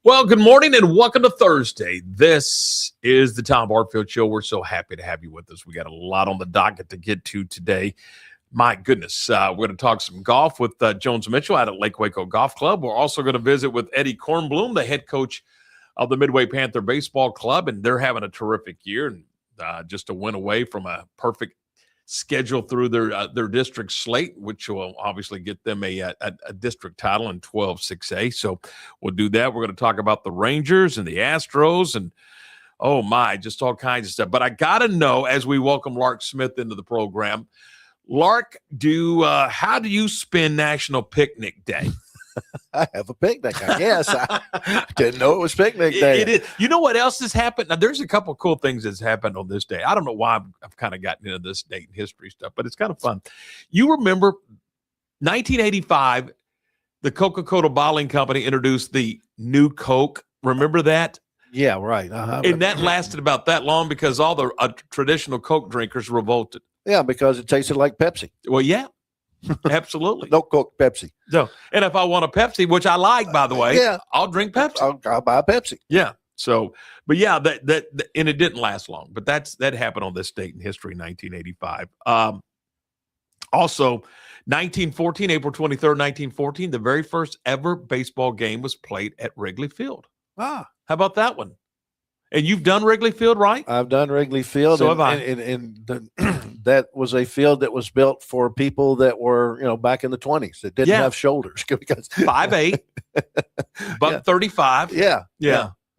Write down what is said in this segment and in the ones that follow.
Well, good morning and welcome to Thursday. This is the Tom Barfield Show. We're so happy to have you with us. We got a lot on the docket to get to today. My goodness, we're going to talk some golf with Jones Mitchell out at Lake Waco Golf Club. We're also going to visit with Eddie Cornblum, the head coach of the Midway Panther Baseball Club, and they're having a terrific year and just a win away from a perfect schedule through their district slate, which will obviously get them a district title in 12-6A. So we'll do that. We're going to talk about the Rangers and the Astros and, oh my, just all kinds of stuff. But I got to know, as we welcome Lark Smith into the program, Lark, how do you spend National Picnic Day? I have a picnic, I guess. I didn't know it was picnic day. It is. You know what else has happened? Now, there's a couple of cool things that's happened on this day. I don't know why I've kind of gotten into this date and history stuff, but it's kind of fun. You remember 1985, the Coca-Cola Bottling Company introduced the new Coke. Remember that? Yeah, right. And that lasted about that long because all the traditional Coke drinkers revolted. Yeah, because it tasted like Pepsi. Well, yeah. Absolutely. No Coke, Pepsi. So, and if I want a Pepsi, which I like, by the way, yeah, I'll drink Pepsi. I'll buy a Pepsi. Yeah. So, but yeah, that and it didn't last long. But that happened on this date in history, 1985. Also, 1914, April 23rd, 1914, the very first ever baseball game was played at Wrigley Field. How about that one? And you've done Wrigley Field, right? I've done Wrigley Field. So have I. And that was a field that was built for people that were, back in the 20s that didn't have shoulders. Because 5'8", buck 35. Yeah.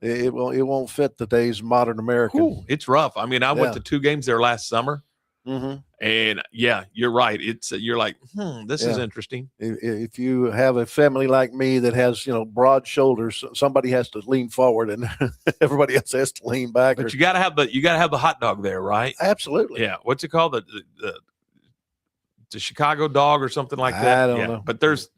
It won't fit today's modern American. Ooh, it's rough. I mean, I went to 2 games there last summer. Mm-hmm. And yeah, you're right. It's you're like, this is interesting. If you have a family like me that has, broad shoulders, somebody has to lean forward and everybody else has to lean back. But you got to have the hot dog there, right? Absolutely. Yeah. What's it called? The Chicago dog or something like that. I don't know. But there's,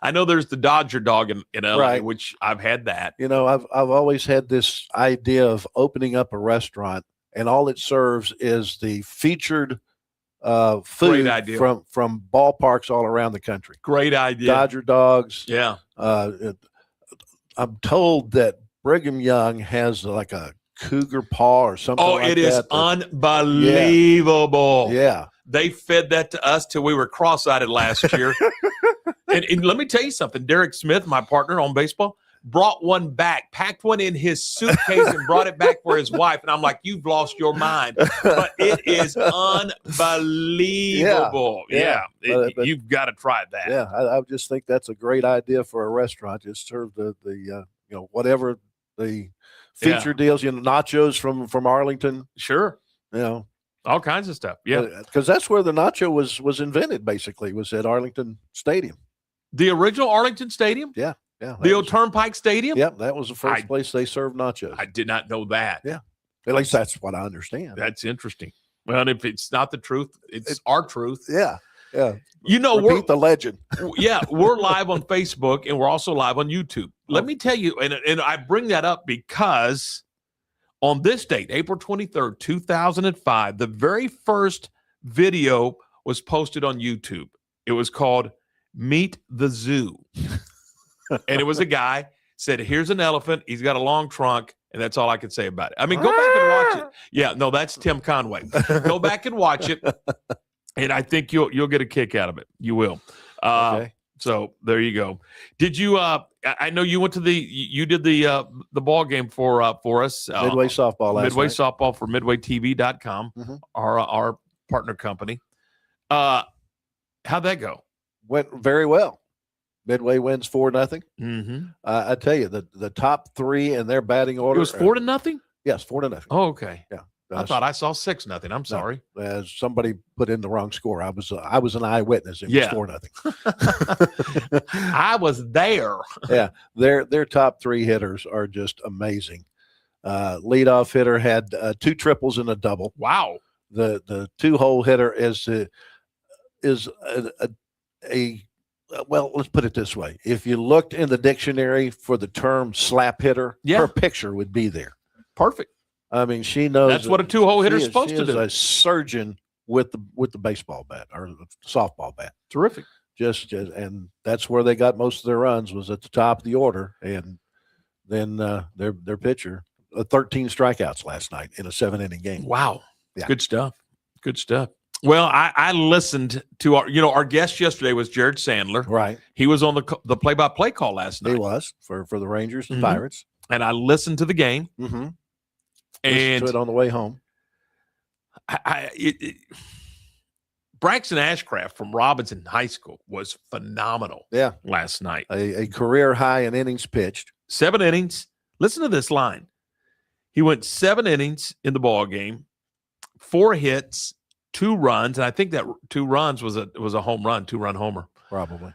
I know there's the Dodger dog in LA, right, which I've had that. I've always had this idea of opening up a restaurant and all it serves is the featured food from ballparks all around the country. Great idea. Dodger dogs. Yeah. I'm told that Brigham Young has like a cougar paw or something like that. Oh, it is unbelievable. Yeah. They fed that to us till we were cross-eyed last year. and let me tell you something. Derek Smith, my partner on baseball, brought one back, packed one in his suitcase and brought it back for his wife. And I'm like, you've lost your mind. But it is unbelievable. Yeah. You've got to try that. Yeah, I just think that's a great idea for a restaurant. Just serve the whatever the feature deals, nachos from Arlington. Sure. All kinds of stuff. Yeah. Because that's where the nacho was invented, basically, was at Arlington Stadium. The original Arlington Stadium? Yeah. Yeah, the old Turnpike Stadium? Yep, that was the first place they served nachos. I did not know that. Yeah, at least that's what I understand. That's interesting. Well, and if it's not the truth, it's our truth. Yeah. Repeat the legend. Yeah, we're live on Facebook, and we're also live on YouTube. Let me tell you, and I bring that up because on this date, April 23rd, 2005, the very first video was posted on YouTube. It was called Meet the Zoo. And it was a guy said, here's an elephant. He's got a long trunk. And that's all I can say about it. I mean, go back and watch it. Yeah, no, that's Tim Conway. Go back and watch it. And I think you'll get a kick out of it. You will. Okay. So there you go. Did you, I know you went to you did the ball game for us. Midway Softball last Midway night. Softball for MidwayTV.com, our partner company. How'd that go? Went very well. Midway wins 4-0. Mm-hmm. I tell you, the top 3 in their batting order. It was 4-0? Yes, 4-0. Oh, okay. Yeah. I thought I saw 6-0. I'm sorry. Somebody put in the wrong score. I was an eyewitness. It was 4-0. I was there. Yeah. Their top 3 hitters are just amazing. Leadoff hitter had 2 triples and a double. Wow. The 2-hole hitter is well, let's put it this way. If you looked in the dictionary for the term slap hitter, her picture would be there. Perfect. I mean, she knows. That's what a 2-hole hitter is supposed to do. She is a surgeon with the baseball bat or the softball bat. Terrific. and that's where they got most of their runs, was at the top of the order. And then their pitcher, 13 strikeouts last night in a 7-inning game. Wow. Yeah. Good stuff. Well, I listened to our guest yesterday was Jared Sandler. Right. He was on the play-by-play call last night. He was for the Rangers and Pirates. And I listened to the game. Mm-hmm. And listened to it on the way home. Braxton Ashcraft from Robinson High School was phenomenal. Yeah. Last night. A career high in innings pitched. 7 innings. Listen to this line. He went 7 innings in the ball game, 4 hits, 2 runs, and I think that 2 runs was a home run, 2-run homer. Probably.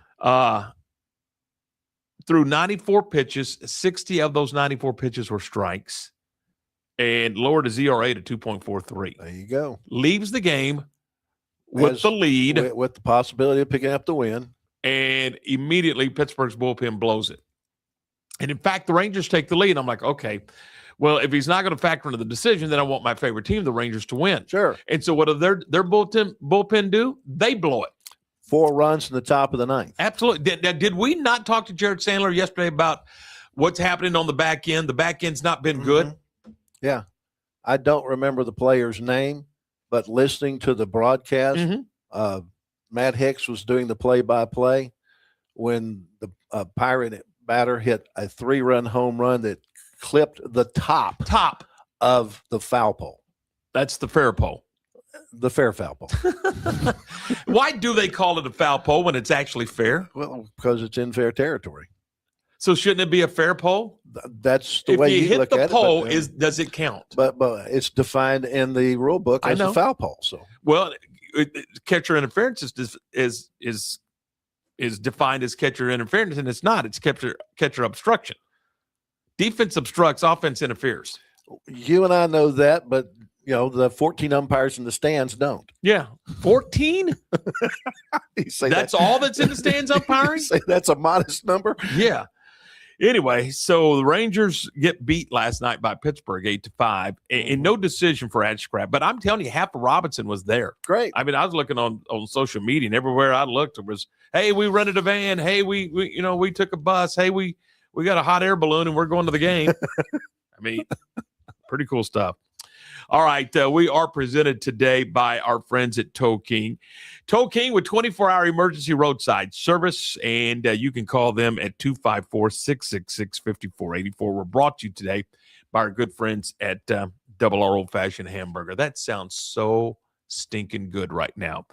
Through 94 pitches, 60 of those 94 pitches were strikes, and lowered his ERA to 2.43. There you go. Leaves the game with the lead. With the possibility of picking up the win. And immediately Pittsburgh's bullpen blows it. And in fact, the Rangers take the lead. I'm like, okay, well, if he's not going to factor into the decision, then I want my favorite team, the Rangers, to win. Sure. And so what do their bullpen do? They blow it. 4 runs in the top of the 9th. Absolutely. Did we not talk to Jared Sandler yesterday about what's happening on the back end? The back end's not been good. Yeah. I don't remember the player's name, but listening to the broadcast, Matt Hicks was doing the play-by-play when the Pirate batter hit a 3-run home run that clipped the top of the foul pole. That's the fair pole. The fair foul pole. Why do they call it a foul pole when it's actually fair? Well, because it's in fair territory. So shouldn't it be a fair pole? That's the way you look at it. If you hit the pole, does it count? But it's defined in the rule book as a foul pole. So catcher interference is defined as catcher interference, and it's not. It's catcher obstruction. Defense obstructs, offense interferes. You and I know that, but the 14 umpires in the stands don't. Yeah, 14. That's all that's in the stands umpiring. Say that's a modest number. Yeah. Anyway, so the Rangers get beat last night by Pittsburgh 8-5, and no decision for Ashcraft. But I'm telling you, half of Robinson was there. Great. I mean, I was looking on social media, and everywhere I looked, it was, hey, we rented a van. Hey, we took a bus. Hey, we got a hot air balloon, and we're going to the game. I mean, pretty cool stuff. All right, we are presented today by our friends at Tow King. Tow King with 24-hour emergency roadside service, and you can call them at 254-666-5484. We're brought to you today by our good friends at Double R Old Fashioned Hamburger. That sounds so stinking good right now.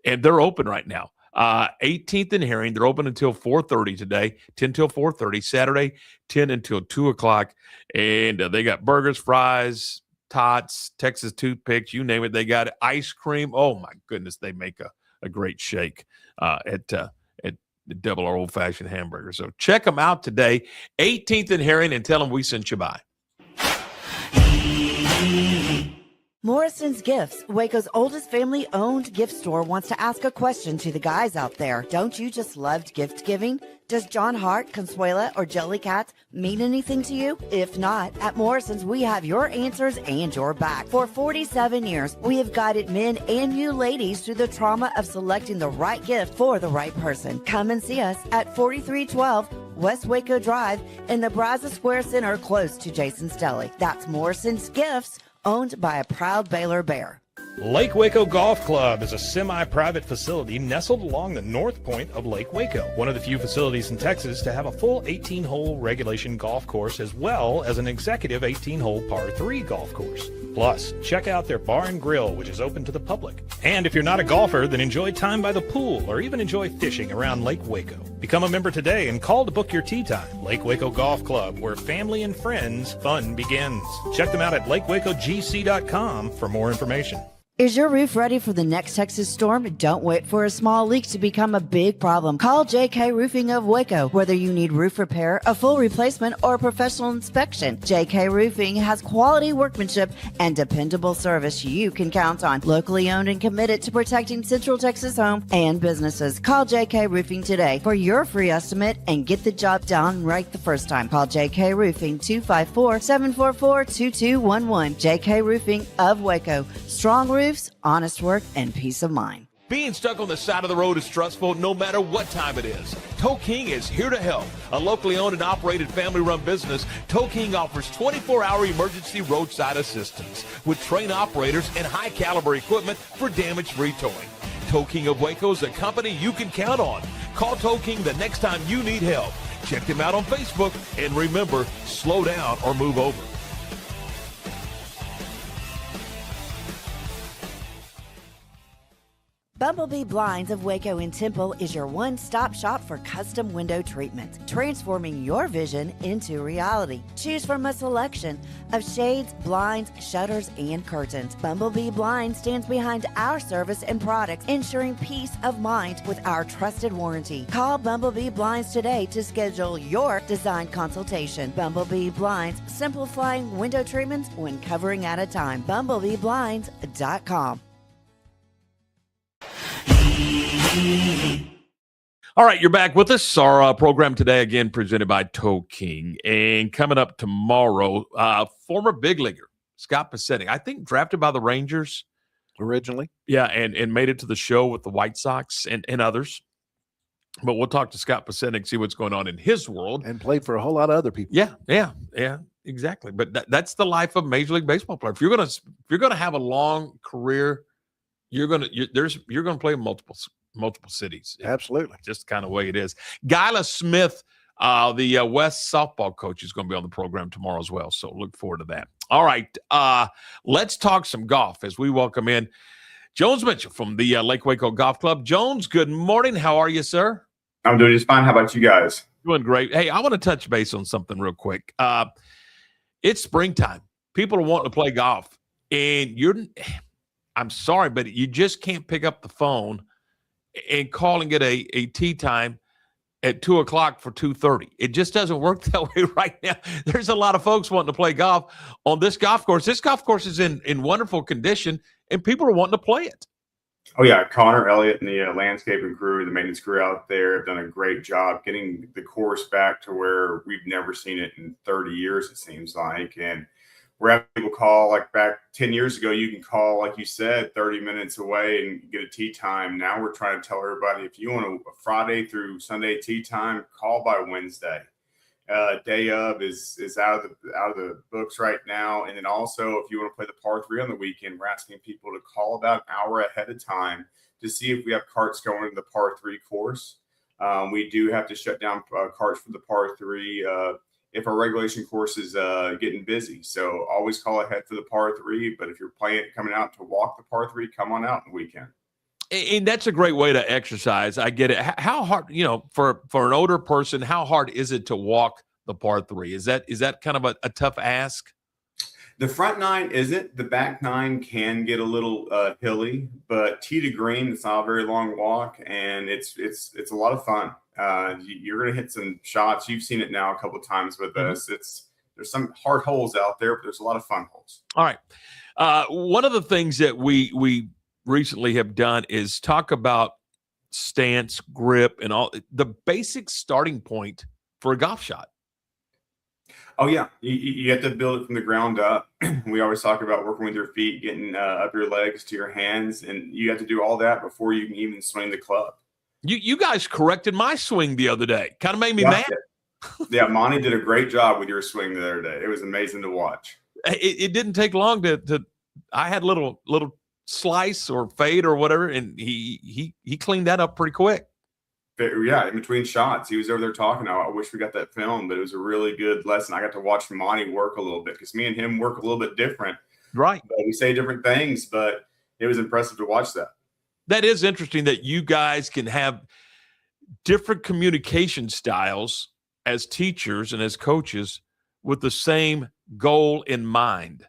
And they're open right now. 18th and Herring. They're open until 4:30 today, 10 till 4:30. Saturday, 10 until 2 o'clock. And they got burgers, fries, tots, Texas toothpicks, you name it. They got ice cream. Oh, my goodness. They make a great shake at the Double R Old Fashioned Hamburger. So check them out today, 18th and Herring, and tell them we sent you by. Morrison's Gifts, Waco's oldest family-owned gift store, wants to ask a question to the guys out there. Don't you just love gift giving? Does John Hart, Consuela, or Jellycat mean anything to you? If not, at Morrison's, we have your answers and your back. For 47 years, we have guided men and you ladies through the trauma of selecting the right gift for the right person. Come and see us at 4312 West Waco Drive in the Brazos Square Center, close to Jason's Deli. That's Morrison's Gifts, owned by a proud Baylor Bear. Lake Waco Golf Club is a semi-private facility nestled along the north point of Lake Waco, one of the few facilities in Texas to have a full 18-hole regulation golf course as well as an executive 18-hole par 3 golf course. Plus, check out their bar and grill, which is open to the public. And if you're not a golfer, then enjoy time by the pool or even enjoy fishing around Lake Waco. Become a member today and call to book your tee time. Lake Waco Golf Club, where family and friends fun begins. Check them out at lakewacogc.com for more information. Is your roof ready for the next Texas storm? Don't wait for a small leak to become a big problem. Call JK Roofing of Waco. Whether you need roof repair, a full replacement, or a professional inspection, JK Roofing has quality workmanship and dependable service you can count on. Locally owned and committed to protecting Central Texas homes and businesses. Call JK Roofing today for your free estimate and get the job done right the first time. Call JK Roofing 254-744-2211. JK Roofing of Waco. Strong roofs, honest work, and peace of mind. Being stuck on the side of the road is stressful no matter what time it is. Tow King is here to help. A locally owned and operated family-run business, Tow King offers 24-hour emergency roadside assistance with trained operators and high-caliber equipment for damage-free towing. Tow King of Waco is a company you can count on. Call Tow King the next time you need help. Check them out on Facebook, and remember, slow down or move over. Bumblebee Blinds of Waco and Temple is your one-stop shop for custom window treatment, transforming your vision into reality. Choose from a selection of shades, blinds, shutters, and curtains. Bumblebee Blinds stands behind our service and products, ensuring peace of mind with our trusted warranty. Call Bumblebee Blinds today to schedule your design consultation. Bumblebee Blinds, simplifying window treatments one covering at a time. BumblebeeBlinds.com. All right, you're back with us. Our program today, again, presented by Tow King. And coming up tomorrow, former big leaguer, Scott Pasetic, I think drafted by the Rangers. Originally. Yeah, and made it to the show with the White Sox and others. But we'll talk to Scott Pasetic, see what's going on in his world. And played for a whole lot of other people. Yeah, exactly. But that's the life of a Major League Baseball player. If you're gonna have a long career, you're gonna play in multiple cities. Absolutely. Just kind of way it is. Gyla Smith, the West softball coach, is going to be on the program tomorrow as well. So look forward to that. All right. Let's talk some golf as we welcome in Jones Mitchell from the Lake Waco Golf Club. Jones, good morning. How are you, sir? I'm doing just fine. How about you guys? Doing great. Hey, I want to touch base on something real quick. It's springtime. People are wanting to play golf. And I'm sorry, but you just can't pick up the phone and calling it a tee time at 2:00 for 2:30. It just doesn't work that way right now. There's a lot of folks wanting to play golf on this golf course. This golf course is in wonderful condition, and people are wanting to play it. Oh, yeah. Connor Elliott and the landscaping crew, the maintenance crew out there have done a great job getting the course back to where we've never seen it in 30 years, it seems like. And we're having people call, like back 10 years ago, you can call, like you said, 30 minutes away and get a tee time. Now we're trying to tell everybody, if you want a Friday through Sunday tee time, call by Wednesday. Day of is out of the books right now. And then also, if you want to play the par 3 on the weekend, we're asking people to call about an hour ahead of time to see if we have carts going to the par 3 course. We do have to shut down carts for the par 3 if our regulation course is getting busy. So always call ahead for the par 3. But if you're coming out to walk the par 3, come on out on the weekend. And that's a great way to exercise. I get it. How hard, for an older person, how hard is it to walk the par 3? Is that kind of a tough ask? The front 9 isn't. The back 9 can get a little hilly, but tee to green, it's not a very long walk, and it's a lot of fun. You're going to hit some shots. You've seen it now a couple of times with us. There's some hard holes out there, but there's a lot of fun holes. All right. One of the things that we recently have done is talk about stance, grip, and all the basic starting point for a golf shot. Oh, yeah. You have to build it from the ground up. We always talk about working with your feet, getting up your legs to your hands, and you have to do all that before you can even swing the club. You guys corrected my swing the other day. Kind of made me mad. Yeah, Monty did a great job with your swing the other day. It was amazing to watch. It didn't take long to I had little slice or fade or whatever, and he cleaned that up pretty quick. Yeah, in between shots, he was over there talking. I wish we got that film, but it was a really good lesson. I got to watch Monty work a little bit because me and him work a little bit different. Right. But we say different things, but it was impressive to watch that. That is interesting that you guys can have different communication styles as teachers and as coaches with the same goal in mind.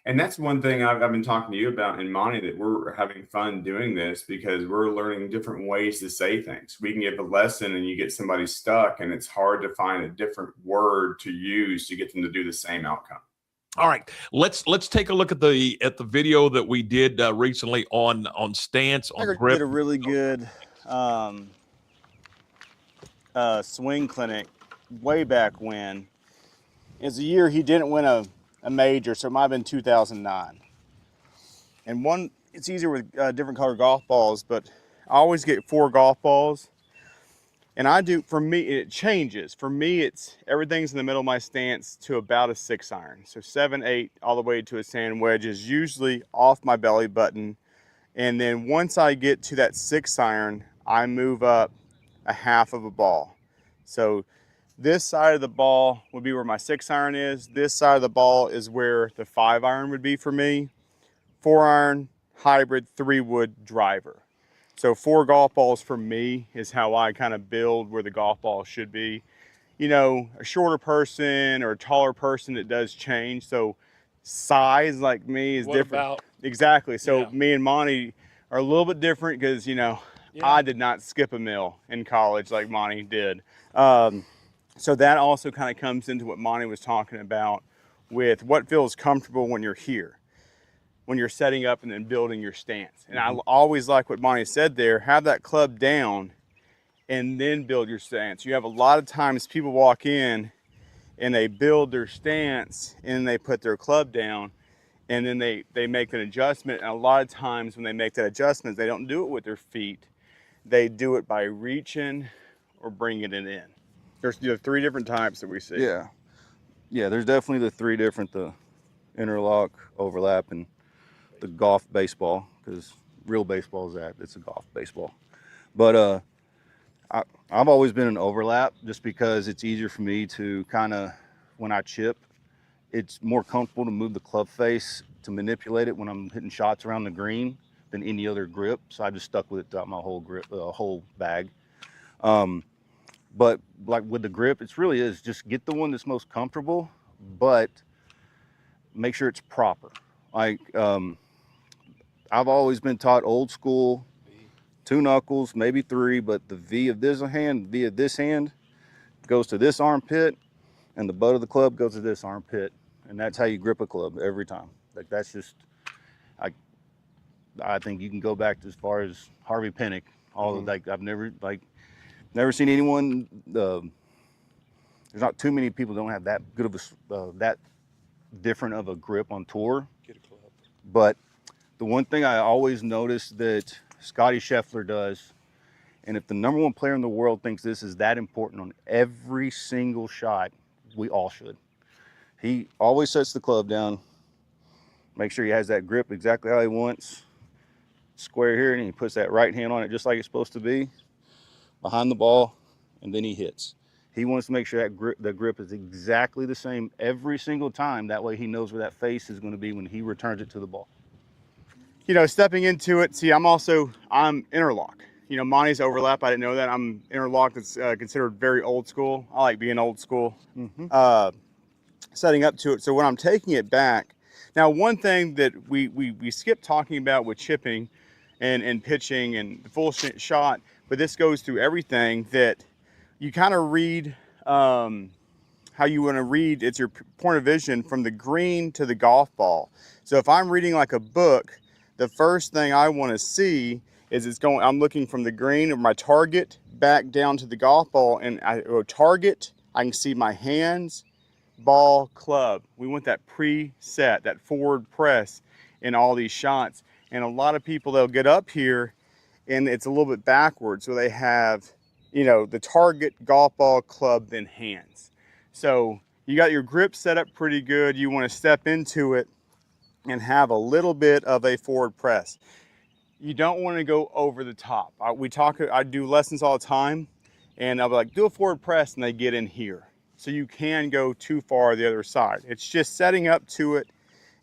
And that's one thing I've been talking to you about in Monty, that we're having fun doing this because we're learning different ways to say things. We can give a lesson and you get somebody stuck, and it's hard to find a different word to use to get them to do the same outcome. All right, let's take a look at the video that we did recently on stance, on grip. Did a really good swing clinic way back when. It was a year he didn't win a major, so it might have been 2009. And it's easier with different color golf balls, but I always get 4 golf balls. And I do, for me, it changes. For me, it's everything's in the middle of my stance to about a 6 iron. So 7, 8, all the way to a sand wedge is usually off my belly button. And then once I get to that 6 iron, I move up a half of a ball. So this side of the ball would be where my 6 iron is. This side of the ball is where the 5 iron would be for me. 4 iron, hybrid, 3 wood driver. So 4 golf balls for me is how I kind of build where the golf ball should be. You know, a shorter person or a taller person, it does change. So size like me is different. Exactly. So me and Monty are a little bit different because, you know, I did not skip a meal in college like Monty did. So that also kind of comes into what Monty was talking about with what feels comfortable when you're here, when you're setting up and then building your stance. And I always like what Monty said there, have that club down and then build your stance. You have a lot of times people walk in and they build their stance and they put their club down and then they make an adjustment. And a lot of times when they make that adjustment, they don't do it with their feet. They do it by reaching or bringing it in. There's 3 different types that we see. Yeah. Yeah, there's definitely the 3 different, the interlock, overlap, and the golf baseball, because real baseball is that, it's a golf baseball. But I've always been an overlap just because it's easier for me to kind of, when I chip, it's more comfortable to move the club face to manipulate it when I'm hitting shots around the green than any other grip. So I just stuck with it throughout my whole grip, whole bag. But like with the grip, it really is just get the one that's most comfortable, but make sure it's proper. Like I've always been taught old school, 2 knuckles, maybe 3, but the V of this hand goes to this armpit, and the butt of the club goes to this armpit, and that's how you grip a club every time. Like that's just, I think you can go back to as far as Harvey Pinnock. Like I've never seen anyone. There's not too many people that don't have that good of a that different of a grip on tour. Get a club. But the one thing I always notice that Scotty Scheffler does, and if the #1 player in the world thinks this is that important on every single shot, we all should. He always sets the club down, make sure he has that grip exactly how he wants, square here, and he puts that right hand on it just like it's supposed to be, behind the ball, and then he hits. He wants to make sure that the grip is exactly the same every single time. That way he knows where that face is going to be when he returns it to the ball. You know, stepping into it, see, I'm interlock. You know, Monty's overlap, I didn't know that. I'm interlock, that's considered very old school. I like being old school. Setting up to it. So when I'm taking it back, now one thing that we skipped talking about with chipping and pitching and the full shot, but this goes through everything, that you kind of read how you want to read. It's your point of vision from the green to the golf ball. So if I'm reading like a book, the first thing I want to see is I'm looking from the green or my target back down to the golf ball, and I go target, I can see my hands, ball, club. We want that preset, that forward press in all these shots. And a lot of people, they'll get up here and it's a little bit backwards. So they have, you know, the target, golf ball, club, then hands. So you got your grip set up pretty good. You want to step into it and have a little bit of a forward press. You don't want to go over the top. I do lessons all the time, and I'll be like, do a forward press, and they get in here. So you can go too far the other side. It's just setting up to it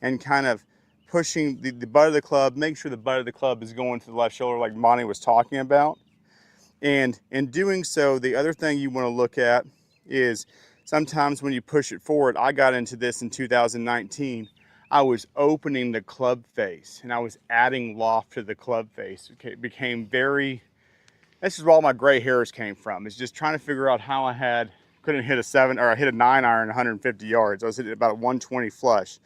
and kind of pushing the butt of the club, make sure the butt of the club is going to the left shoulder like Monty was talking about. And in doing so, the other thing you want to look at is sometimes when you push it forward, I got into this in 2019, I was opening the club face and I was adding loft to the club face. It became this is where all my gray hairs came from. It's just trying to figure out how I couldn't hit I hit a 9 iron 150 yards. I was hitting about a 120 flush.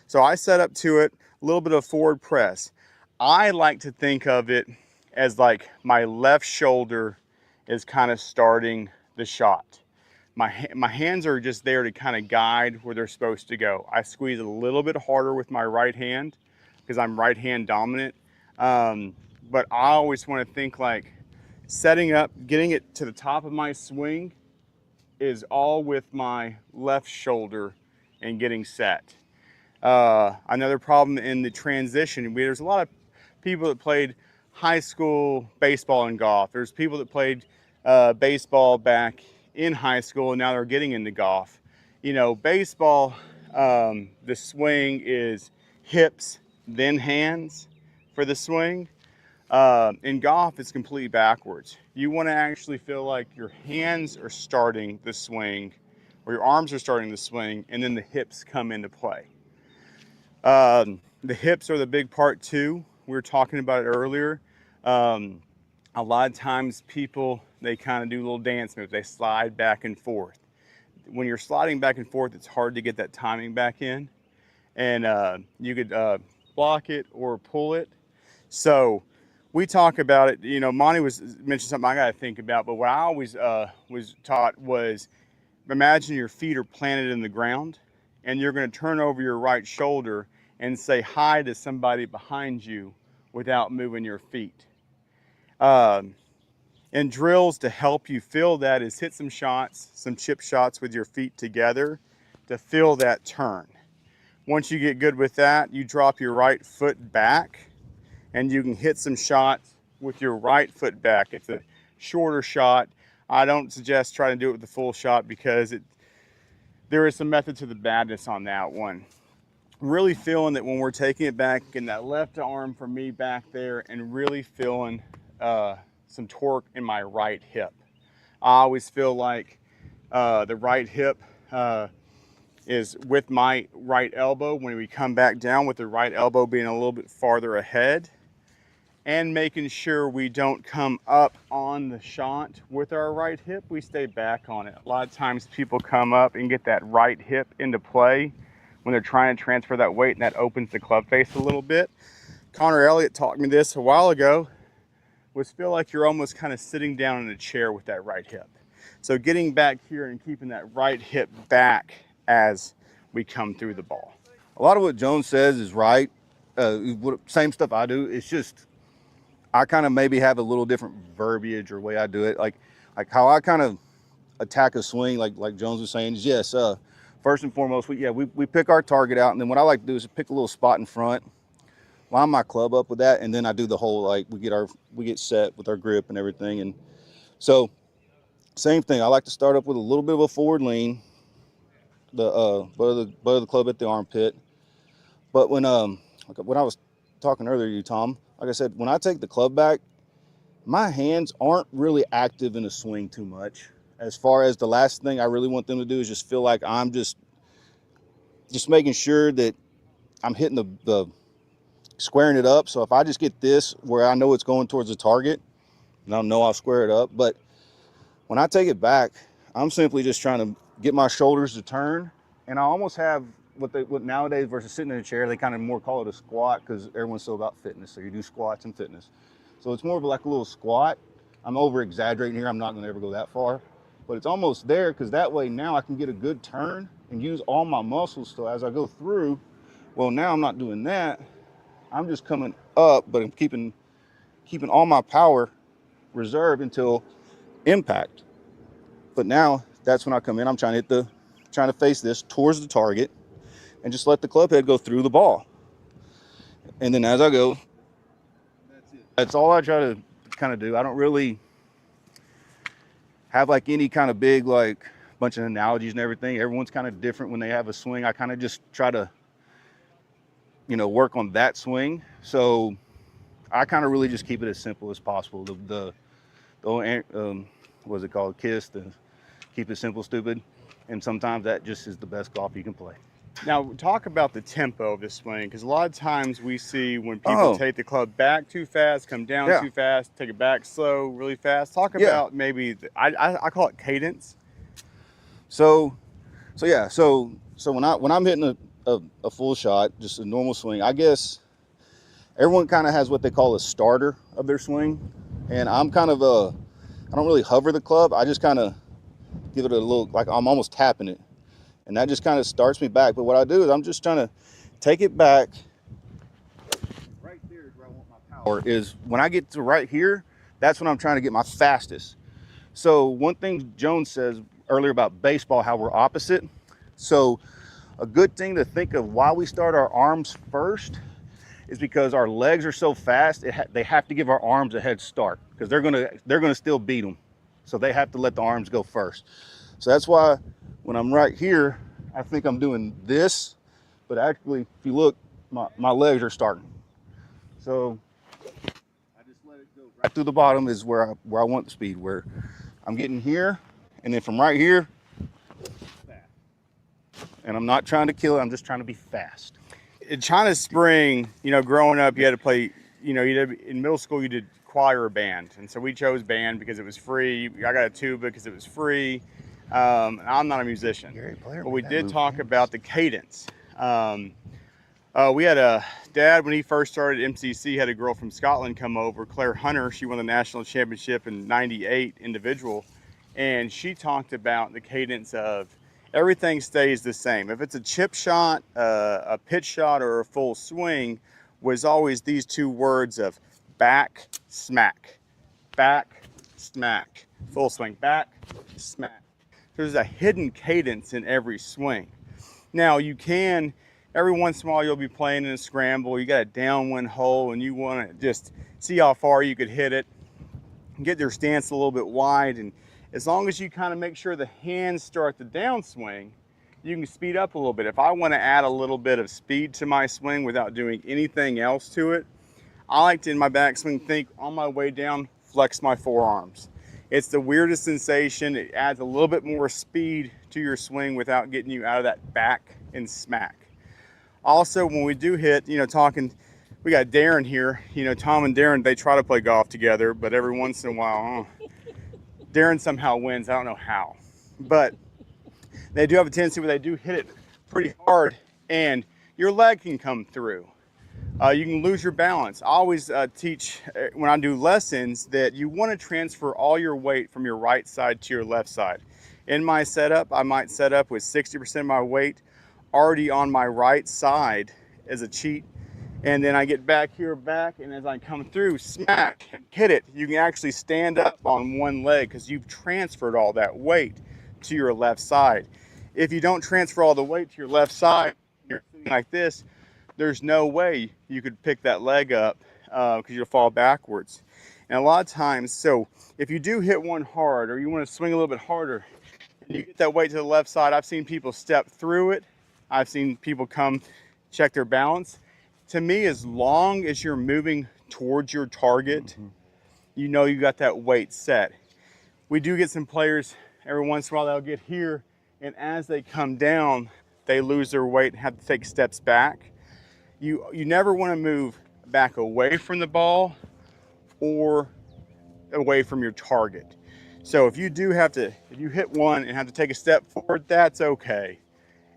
So I set up to it, a little bit of forward press. I like to think of it as like my left shoulder is kind of starting the shot. My hands are just there to kind of guide where they're supposed to go. I squeeze a little bit harder with my right hand because I'm right hand dominant. But I always want to think like setting up, getting it to the top of my swing is all with my left shoulder and getting set. Another problem in the transition, there's a lot of people that played high school baseball and golf. There's people that played baseball back in high school and now they're getting into golf. You know, baseball, the swing is hips, then hands for the swing. In golf, it's completely backwards. You want to actually feel like your hands are starting the swing or your arms are starting the swing and then the hips come into play. The hips are the big part too. We were talking about it earlier. A lot of times people, they kind of do little dance moves. They slide back and forth. When you're sliding back and forth, it's hard to get that timing back in. And you could block it or pull it. So we talk about it, you know, Monty mentioned something I got to think about, but what I always was taught was imagine your feet are planted in the ground and you're going to turn over your right shoulder and say hi to somebody behind you without moving your feet. And drills to help you feel that is hit some shots, some chip shots with your feet together to feel that turn. Once you get good with that, you drop your right foot back and you can hit some shots with your right foot back. It's a shorter shot. I don't suggest trying to do it with the full shot because there is some method to the madness on that one. Really feeling that when we're taking it back, getting that left arm for me back there and really feeling some torque in my right hip. I always feel like the right hip is with my right elbow when we come back down, with the right elbow being a little bit farther ahead, and making sure we don't come up on the shot with our right hip, we stay back on it. A lot of times people come up and get that right hip into play when they're trying to transfer that weight, and that opens the club face a little bit. Connor Elliott taught me this a while ago, was feel like you're almost kind of sitting down in a chair with that right hip. So getting back here and keeping that right hip back as we come through the ball. A lot of what Jones says is right. Same stuff I do. It's just I kind of maybe have a little different verbiage or way I do it. Like how I kind of attack a swing, like Jones was saying, is yes. First and foremost, we pick our target out, and then what I like to do is pick a little spot in front, line my club up with that, and then I do the whole, like, we get set with our grip and everything. And so same thing, I like to start up with a little bit of a forward lean, the butt of the club at the armpit. But when I was talking earlier to you, Tom, like I said, when I take the club back, my hands aren't really active in a swing too much. As far as the last thing I really want them to do is just feel like I'm just making sure that I'm hitting the squaring it up. So if I just get this where I know it's going towards the target, and I know I'll square it up. But when I take it back, I'm simply just trying to get my shoulders to turn. And I almost have what nowadays versus sitting in a chair, they kind of more call it a squat because everyone's still about fitness. So you do squats and fitness. So it's more of like a little squat. I'm over exaggerating here. I'm not going to ever go that far. But it's almost there because that way now I can get a good turn and use all my muscles. So as I go through, well, now I'm not doing that. I'm just coming up, but I'm keeping all my power reserved until impact. But now that's when I come in. I'm trying to face this towards the target and just let the club head go through the ball. And then as I go, that's all I try to kind of do. I don't really have like any kind of big, like bunch of analogies and everything. Everyone's kind of different when they have a swing. I kind of just try to, work on that swing. So I kind of really just keep it as simple as possible. The what's it called? KISS, the keep it simple, stupid. And sometimes that just is the best golf you can play. Now, talk about the tempo of this swing, because a lot of times we see when people take the club back too fast, come down too fast, take it back slow, really fast. Talk about maybe, I call it cadence. So when I'm hitting a full shot, just a normal swing, I guess everyone kind of has what they call a starter of their swing. And I'm kind of I don't really hover the club. I just kind of give it a little, like I'm almost tapping it. And that just kind of starts me back. But what I do is I'm just trying to take it back. Right there is where I want my power. power is when I get to right here, that's when I'm trying to get my fastest. So one thing Jones says earlier about baseball, how we're opposite. So a good thing to think of why we start our arms first is because our legs are so fast. They have to give our arms a head start because they're gonna still beat them. So they have to let the arms go first. So that's why when I'm right here, I think I'm doing this, but actually, if you look, my legs are starting. So I just let it go right through the bottom is where I want the speed, where I'm getting here, and then from right here, fast. And I'm not trying to kill it, I'm just trying to be fast. In China Spring, growing up, you had to play, in middle school, you did choir or band. And so we chose band because it was free. I got a tuba because it was free. I'm not a musician, but we did talk about the cadence. We had a dad, when he first started MCC, had a girl from Scotland come over, Claire Hunter. She won the national championship in '98 individual. And she talked about the cadence of everything stays the same. If it's a chip shot, a pitch shot, or a full swing, was always these two words of back, smack, full swing, back, smack. There's a hidden cadence in every swing. Now you can, every once in a while you'll be playing in a scramble, you got a downwind hole and you want to just see how far you could hit it, get your stance a little bit wide, and as long as you kind of make sure the hands start the downswing, you can speed up a little bit. If I want to add a little bit of speed to my swing without doing anything else to it, I like to, in my backswing, think on my way down, flex my forearms. It's the weirdest sensation. It adds a little bit more speed to your swing without getting you out of that back and smack. Also, when we do hit, we got Darren here. Tom and Darren, they try to play golf together, but every once in a while, Darren somehow wins. I don't know how. But they do have a tendency where they do hit it pretty hard, and your leg can come through. You can lose your balance. I always teach when I do lessons that you want to transfer all your weight from your right side to your left side. In my setup, I might set up with 60% of my weight already on my right side as a cheat. And then I get back here, and as I come through, smack, hit it. You can actually stand up on one leg because you've transferred all that weight to your left side. If you don't transfer all the weight to your left side, you're sitting like this, there's no way you could pick that leg up because you'll fall backwards. And a lot of times, so if you do hit one hard or you want to swing a little bit harder, and you get that weight to the left side, I've seen people step through it. I've seen people come check their balance. To me, as long as you're moving towards your target, you got that weight set. We do get some players every once in a while that'll get here, and as they come down, they lose their weight and have to take steps back. You never want to move back away from the ball or away from your target. So if you hit one and have to take a step forward, that's okay.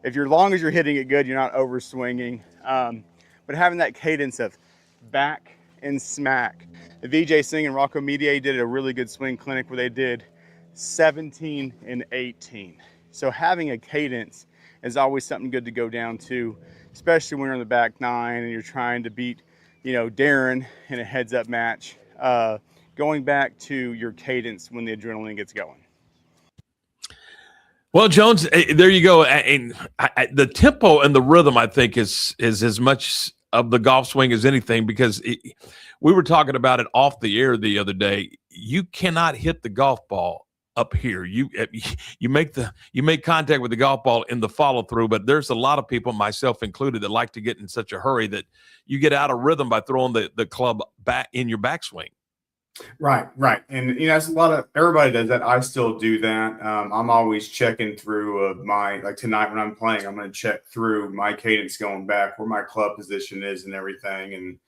As long as you're hitting it good, you're not over swinging. But having that cadence of back and smack. The VJ Singh and Rocco Medier did a really good swing clinic where they did 17 and 18. So having a cadence is always something good to go down to, especially when you're in the back nine and you're trying to beat, Darren in a heads-up match. Going back to your cadence when the adrenaline gets going. Well, Jones, there you go. And the tempo and the rhythm, I think, is as much of the golf swing as anything, because we were talking about it off the air the other day. You cannot hit the golf ball up here. You make contact with the golf ball in the follow through, but there's a lot of people, myself included, that like to get in such a hurry that you get out of rhythm by throwing the club back in your backswing. Right. And, it's everybody does that. I still do that. I'm always checking through like tonight when I'm playing, I'm going to check through my cadence going back, where my club position is and everything, and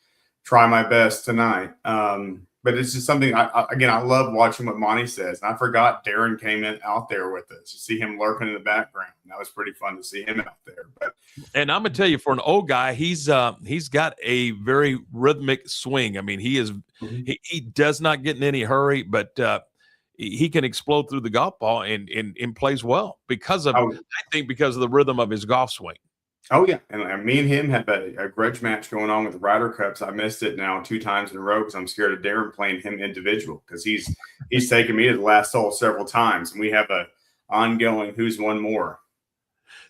try my best tonight. But it's just something I love watching what Monty says. And I forgot Darren came out there with us. You see him lurking in the background. That was pretty fun to see him out there. And I'm gonna tell you, for an old guy, he's got a very rhythmic swing. I mean, he does not get in any hurry, but he can explode through the golf ball and plays well because of, I think, because of the rhythm of his golf swing. Oh yeah, and me and him have a grudge match going on with the Ryder Cups. I missed it now 2 times in a row because I'm scared of Darren playing him individual because he's taken me to the last hole several times, and we have a ongoing who's won more.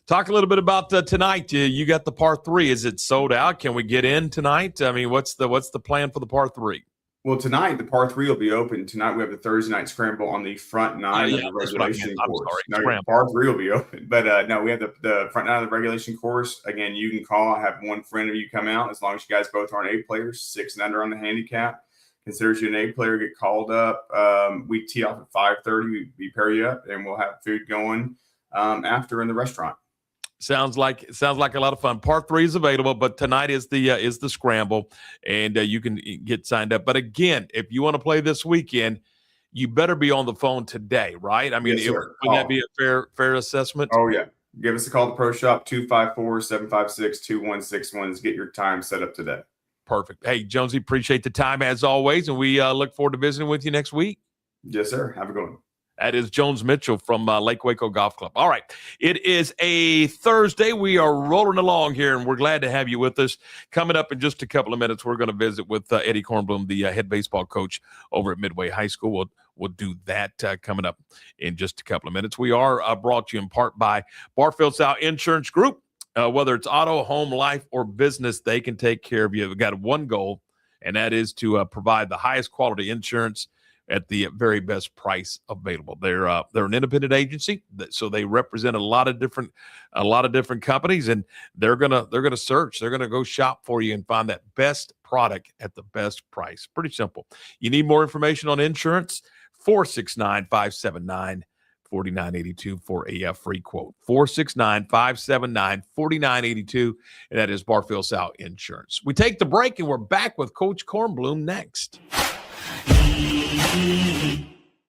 Talk a little bit about tonight. You got the par 3. Is it sold out? Can we get in tonight? I mean, what's the plan for the par 3? Well, tonight the par 3 will be open. Tonight we have the Thursday night scramble on the front 9 of the regulation course. No, par 3 will be open, but no, we have the front 9 of the regulation course. Again, you can call. I have one friend of you come out as long as you guys both aren't A players, 6 and under on the handicap. Considers you an A player, get called up. We tee off at 5:30. We pair you up, and we'll have food going after in the restaurant. Sounds like a lot of fun. Par 3 is available, but tonight is the scramble, and you can get signed up. But again, if you want to play this weekend, you better be on the phone today, right? I mean, yes, would that be a fair assessment? Oh yeah, give us a call at the Pro Shop 254-756-2161 to get your time set up today. Perfect. Hey, Jonesy, appreciate the time as always, and we look forward to visiting with you next week. Yes, sir. Have a good one. That is Jones Mitchell from Lake Waco Golf Club. All right. It is a Thursday. We are rolling along here, and we're glad to have you with us. Coming up in just a couple of minutes, we're going to visit with Eddie Cornblum, the head baseball coach over at Midway High School. We'll do that coming up in just a couple of minutes. We are brought to you in part by Barfield Show Insurance Group. Whether it's auto, home, life, or business, they can take care of you. We've got one goal, and that is to provide the highest quality insurance at the very best price available. They're an independent agency, so they represent a lot of different companies, and they're gonna search. They're gonna go shop for you and find that best product at the best price. Pretty simple. You need more information on insurance? 469-579-4982 for a free quote. 469-579-4982, and that is Barfield Show Insurance. We take the break, and we're back with Coach Cornblum next.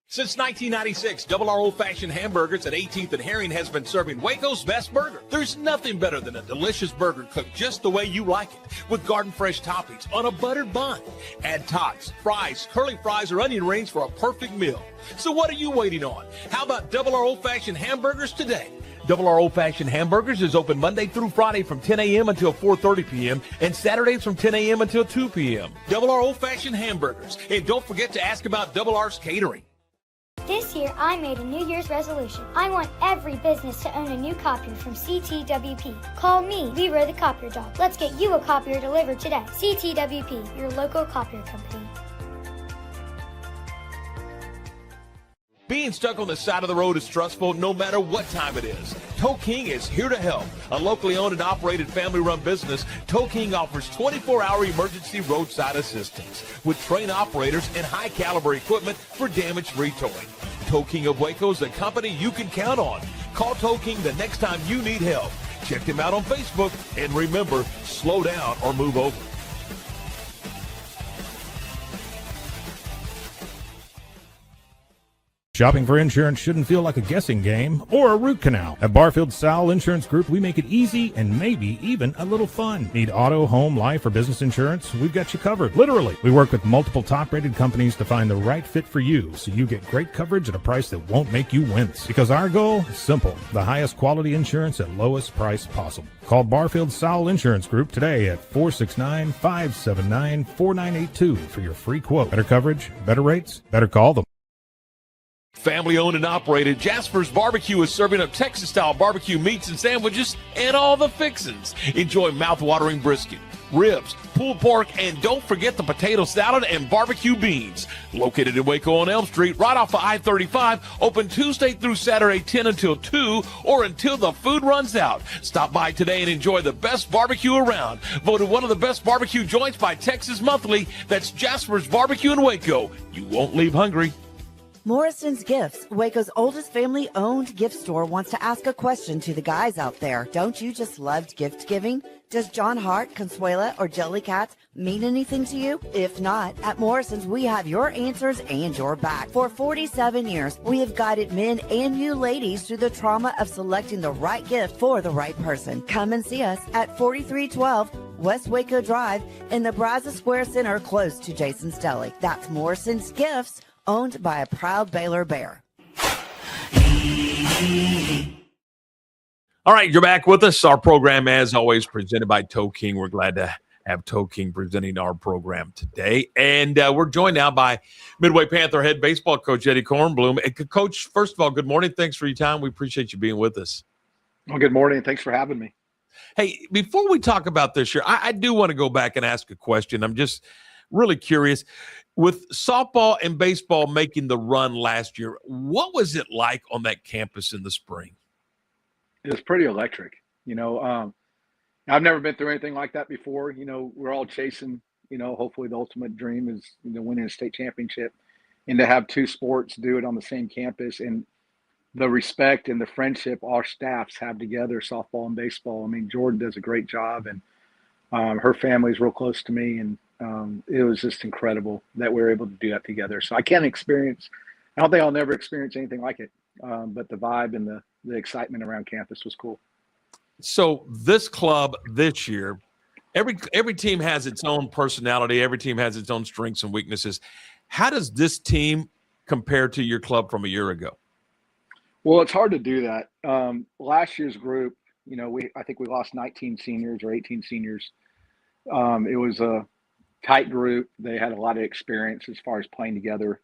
Since 1996, Double R Old-Fashioned Hamburgers at 18th and Herring has been serving Waco's best burger. There's nothing better than a delicious burger cooked just the way you like it, with garden fresh toppings on a buttered bun. Add tots, fries, curly fries, or onion rings for a perfect meal. So what are you waiting on? How about Double R Old-Fashioned Hamburgers today? Double R Old-Fashioned Hamburgers is open Monday through Friday from 10 a.m. until 4:30 p.m. and Saturdays from 10 a.m. until 2 p.m. Double R Old-Fashioned Hamburgers. And don't forget to ask about Double R's catering. This year, I made a New Year's resolution. I want every business to own a new copier from CTWP. Call me, Leroy the Copier Dog. Let's get you a copier delivered today. CTWP, your local copier company. Being stuck on the side of the road is stressful no matter what time it is. Tow King is here to help. A locally owned and operated family-run business, Tow King offers 24-hour emergency roadside assistance with trained operators and high-caliber equipment for damage-free towing. Tow King of Waco is a company you can count on. Call Tow King the next time you need help. Check them out on Facebook, and remember, slow down or move over. Shopping for insurance shouldn't feel like a guessing game or a root canal. At Barfield Show Insurance Group, we make it easy and maybe even a little fun. Need auto, home, life, or business insurance? We've got you covered. Literally. We work with multiple top-rated companies to find the right fit for you so you get great coverage at a price that won't make you wince. Because our goal is simple. The highest quality insurance at lowest price possible. Call Barfield Show Insurance Group today at 469-579-4982 for your free quote. Better coverage, better rates, better call them. Family owned and operated, Jasper's Barbecue is serving up Texas-style barbecue meats and sandwiches and all the fixins. Enjoy mouth-watering brisket, ribs, pulled pork, and don't forget the potato salad and barbecue beans. Located in Waco on Elm Street, right off of I-35, open Tuesday through Saturday 10 until 2 or until the food runs out. Stop by today and enjoy the best barbecue around. Voted one of the best barbecue joints by Texas Monthly. That's Jasper's Barbecue in Waco. You won't leave hungry. Morrison's Gifts, Waco's oldest family-owned gift store, wants to ask a question to the guys out there. Don't you just love gift giving? Does John Hart, Consuela, or Jellycats mean anything to you? If not, at Morrison's, we have your answers and your back. For 47 years, we have guided men and you ladies through the trauma of selecting the right gift for the right person. Come and see us at 4312 West Waco Drive in the Brazos Square Center, close to Jason's Deli. That's Morrison's Gifts, owned by a proud Baylor Bear. All right, you're back with us. Our program, as always, presented by Toe King. We're glad to have Toe King presenting our program today. And we're joined now by Midway Panther head baseball coach Eddie Cornblum. And Coach, first of all, good morning. Thanks for your time. We appreciate you being with us. Well, good morning. Thanks for having me. Hey, before we talk about this year, I do want to go back and ask a question. I'm just really curious. With softball and baseball making the run last year, what was it like on that campus in the spring? It was pretty electric. I've never been through anything like that before. We're all chasing, hopefully the ultimate dream is, winning a state championship, and to have two sports do it on the same campus, and the respect and the friendship our staffs have together, softball and baseball. I mean, Jordan does a great job, and her family's real close to me, and it was just incredible that we were able to do that together. So I don't think I'll never experience anything like it. But the vibe and the excitement around campus was cool. So this club this year, every team has its own personality. Every team has its own strengths and weaknesses. How does this team compare to your club from a year ago? Well, it's hard to do that. Last year's group, I think we lost 19 seniors or 18 seniors. It was a tight group. They had a lot of experience as far as playing together.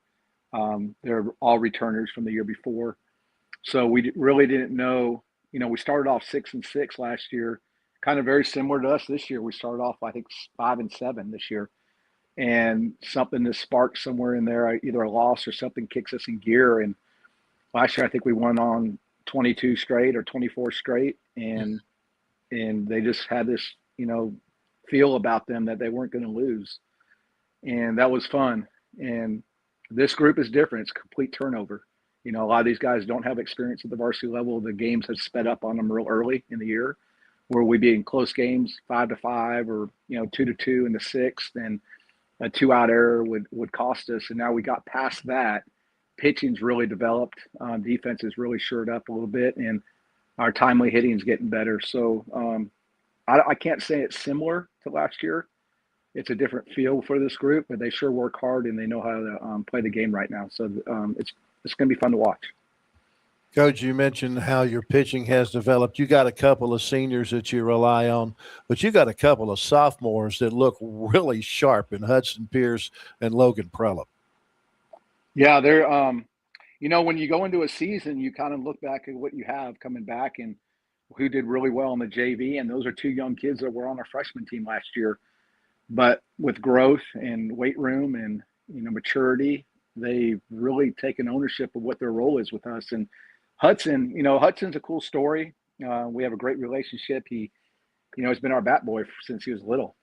They're all returners from the year before. So we really didn't know, we started off 6-6 last year, kind of very similar to us this year. We started off, I think, 5-7 this year. And something that sparked somewhere in there, either a loss or something kicks us in gear. And last year, I think we won on 22 straight or 24 straight. And they just had this, feel about them that they weren't going to lose. And that was fun. And this group is different. It's complete turnover. A lot of these guys don't have experience at the varsity level. The games have sped up on them real early in the year, where we'd be in close games, 5-5 or 2-2 in the sixth, and a 2-out error would cost us. And now we got past that. Pitching's really developed. Defense has really shored up a little bit, and our timely hitting's getting better. So I can't say it's similar to last year. It's a different feel for this group, but they sure work hard and they know how to play the game right now. So it's going to be fun to watch. Coach, you mentioned how your pitching has developed. You got a couple of seniors that you rely on, but you got a couple of sophomores that look really sharp in Hudson Pierce and Logan Prelup. Yeah, they're when you go into a season, you kind of look back at what you have coming back and who did really well in the JV, and those are two young kids that were on our freshman team last year. But with growth and weight room and maturity, they've really taken ownership of what their role is with us. And Hudson, Hudson's a cool story. We have a great relationship. He, has been our bat boy since he was little.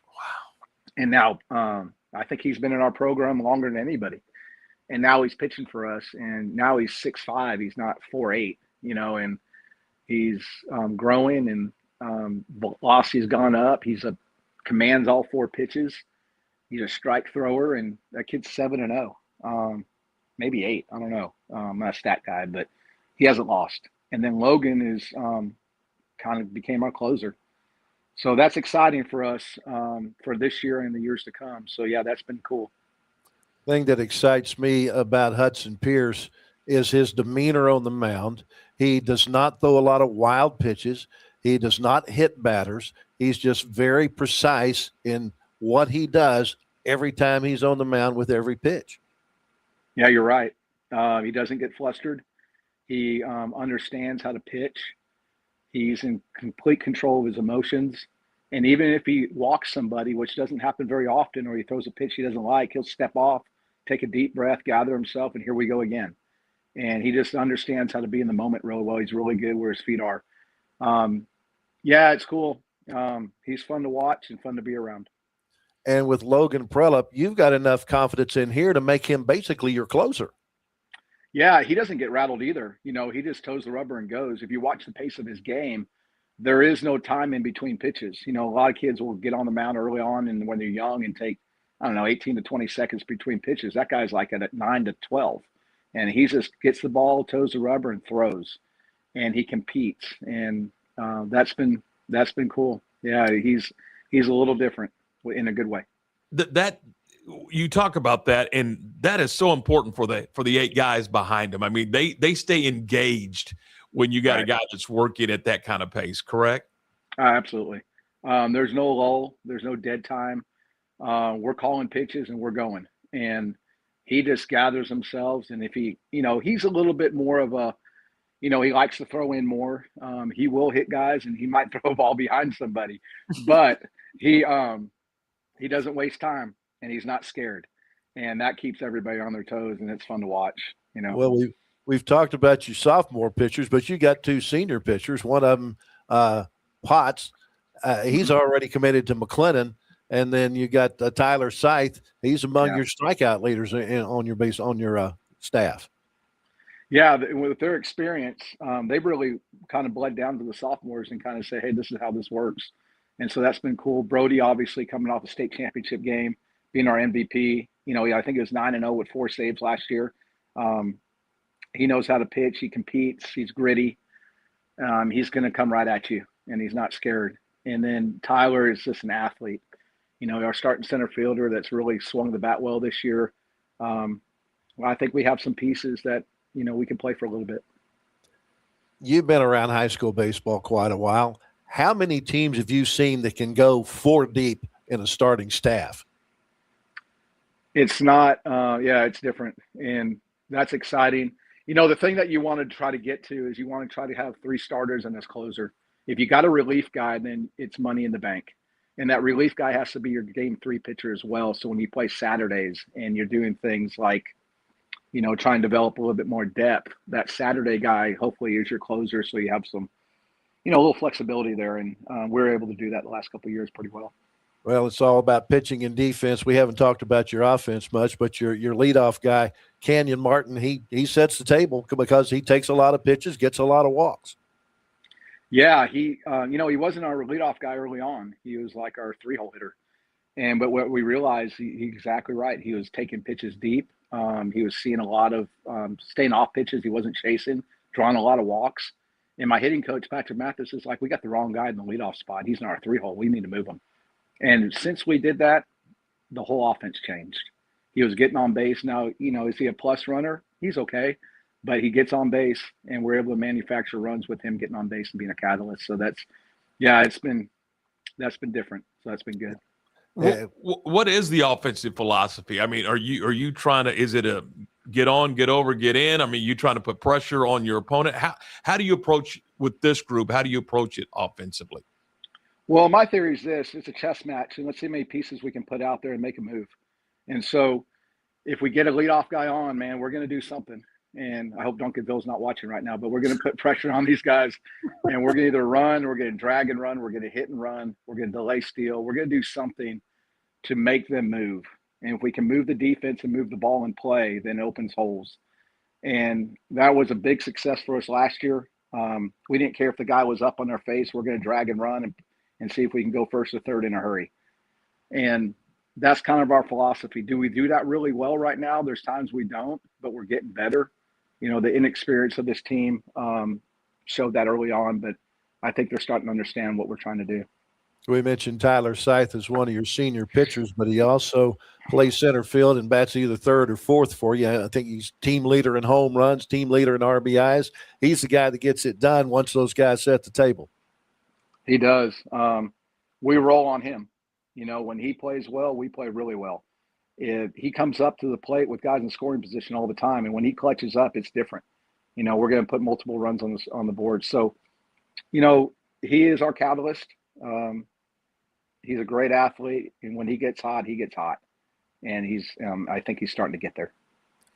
Wow. And now I think he's been in our program longer than anybody. And now he's pitching for us. And now he's 6'5". He's not 4'8", and he's growing, and velocity's gone up. Commands all four pitches. He's a strike thrower, and that kid's 7-0. Maybe 8. I don't know. I'm not a stat guy, but he hasn't lost. And then Logan is kind of became our closer. So that's exciting for us for this year and the years to come. So, yeah, that's been cool. Thing that excites me about Hudson Pierce is his demeanor on the mound. He does not throw a lot of wild pitches. He does not hit batters. He's just very precise in what he does every time he's on the mound with every pitch. Yeah, you're right. He doesn't get flustered. He understands how to pitch. He's in complete control of his emotions. And even if he walks somebody, which doesn't happen very often, or he throws a pitch he doesn't like, he'll step off, take a deep breath, gather himself, and here we go again. And he just understands how to be in the moment really well. He's really good where his feet are. Yeah, it's cool. He's fun to watch and fun to be around. And with Logan Prelup, you've got enough confidence in here to make him basically your closer. Yeah, he doesn't get rattled either. He just toes the rubber and goes. If you watch the pace of his game, there is no time in between pitches. A lot of kids will get on the mound early on and when they're young and take, 18 to 20 seconds between pitches. That guy's like at 9 to 12. And he just gets the ball, toes the rubber, and throws. And he competes. And that's been cool. Yeah, he's a little different in a good way. That you talk about that, and that is so important for the 8 guys behind him. I mean, they stay engaged when you got a Right. guy that's working at that kind of pace, correct? Absolutely. There's no lull. There's no dead time. We're calling pitches and we're going. And he just gathers himself. And if he, he's a little bit more of a, he likes to throw in more. He will hit guys and he might throw a ball behind somebody, but he doesn't waste time and he's not scared. And that keeps everybody on their toes and it's fun to watch, Well, we've talked about your sophomore pitchers, but you got 2 senior pitchers. One of them, Potts, he's already committed to McLennan, and then you got Tyler Scythe. He's among your strikeout leaders on your staff. Yeah, with their experience, they've really kind of bled down to the sophomores and kind of say, hey, this is how this works. And so that's been cool. Brody, obviously, coming off the state championship game, being our MVP. I think it was 9-0 with 4 saves last year. He knows how to pitch. He competes. He's gritty. He's going to come right at you, and he's not scared. And then Tyler is just an athlete. Our starting center fielder that's really swung the bat well this year. I think we have some pieces that, we can play for a little bit. You've been around high school baseball quite a while. How many teams have you seen that can go 4 deep in a starting staff? It's not, it's different. And that's exciting. The thing that you want to try to get to is you want to try to have 3 starters and this closer. If you got a relief guy, then it's money in the bank. And that relief guy has to be your game 3 pitcher as well. So when you play Saturdays and you're doing things like, try and develop a little bit more depth, that Saturday guy hopefully is your closer. So you have some, a little flexibility there. And we're able to do that the last couple of years pretty well. Well, it's all about pitching and defense. We haven't talked about your offense much, but your leadoff guy, Canyon Martin, he sets the table because he takes a lot of pitches, gets a lot of walks. Yeah, he wasn't our leadoff guy early on. He was like our 3-hole hitter. But what we realized, he's exactly right. He was taking pitches deep. He was seeing a lot of staying off pitches. He wasn't chasing, drawing a lot of walks. And my hitting coach, Patrick Mathis, is like, we got the wrong guy in the leadoff spot. He's not our 3-hole. We need to move him. And since we did that, the whole offense changed. He was getting on base. Now, is he a plus runner? He's okay. But he gets on base, and we're able to manufacture runs with him getting on base and being a catalyst. So that's been different. So that's been good. What is the offensive philosophy? I mean, are you trying to, is it a get on, get over, get in? I mean, you trying to put pressure on your opponent? How do you approach with this group? How do you approach it offensively? Well, my theory is this: it's a chess match, and let's see how many pieces we can put out there and make a move. And so, if we get a leadoff guy on, man, we're going to do something. And I hope Duncanville's not watching right now, but we're going to put pressure on these guys, and we're going to either run, we're going to drag and run, we're going to hit and run, we're going to delay steal, we're going to do something to make them move. And if we can move the defense and move the ball in play, then it opens holes. And that was a big success for us last year. We didn't care if the guy was up on their face. We're going to drag and run and see if we can go first or third in a hurry. And that's kind of our philosophy. Do we do that really well right now? There's times we don't, but we're getting better. The inexperience of this team showed that early on, but I think they're starting to understand what we're trying to do. We mentioned Tyler Scythe as one of your senior pitchers, but he also plays center field and bats either 3rd or 4th for you. I think he's team leader in home runs, team leader in RBIs. He's the guy that gets it done once those guys set the table. He does. We roll on him. When he plays well, we play really well. He comes up to the plate with guys in scoring position all the time, and when he clutches up, it's different. We're going to put multiple runs on the board. So, he is our catalyst. He's a great athlete, and when he gets hot, and he's. I think he's starting to get there.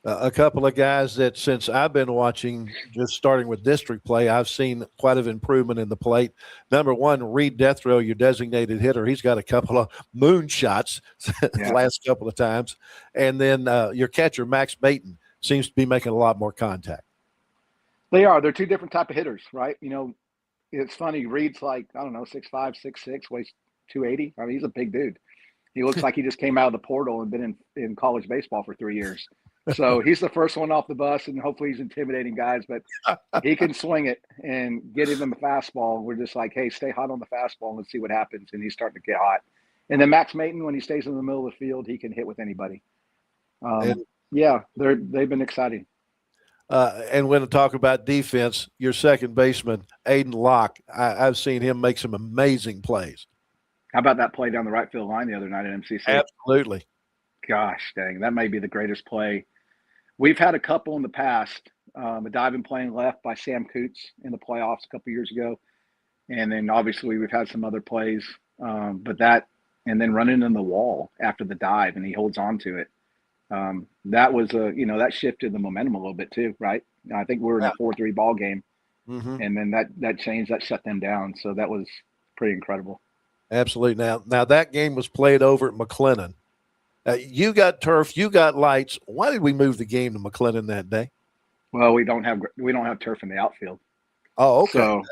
A couple of guys that, since I've been watching, just starting with district play, I've seen quite an improvement in the plate. Number one, Reed Deathrow, your designated hitter. He's got a couple of moon shots the last couple of times. And then your catcher, Max Baton, seems to be making a lot more contact. They are. They're 2 different type of hitters, right? It's funny. Reed's like, I don't know, 6'5", 6'6", weighs 280. I mean, he's a big dude. He looks like he just came out of the portal and been in college baseball for 3 years. So he's the first one off the bus, and hopefully he's intimidating guys, but he can swing it and get him a fastball. We're just like, hey, stay hot on the fastball and let's see what happens. And he's starting to get hot. And then Max Maton, when he stays in the middle of the field, he can hit with anybody. They've been exciting. And when I talk about defense, your second baseman, Aiden Locke, I've seen him make some amazing plays. How about that play down the right field line the other night at MCC? Absolutely. Gosh dang, that may be the greatest play. We've had a couple in the past. A diving plane left by Sam Coots in the playoffs a couple years ago. And then obviously we've had some other plays. But that, and then running in the wall after the dive and he holds on to it. That was that shifted the momentum a little bit too, right? I think we were in a 4-3 ball game. Mm-hmm. And then that changed, that shut them down. So that was pretty incredible. Absolutely. Now that game was played over at McLennan. You got turf, you got lights. Why did we move the game to McLennan that day? Well, we don't have turf in the outfield. Oh, okay. So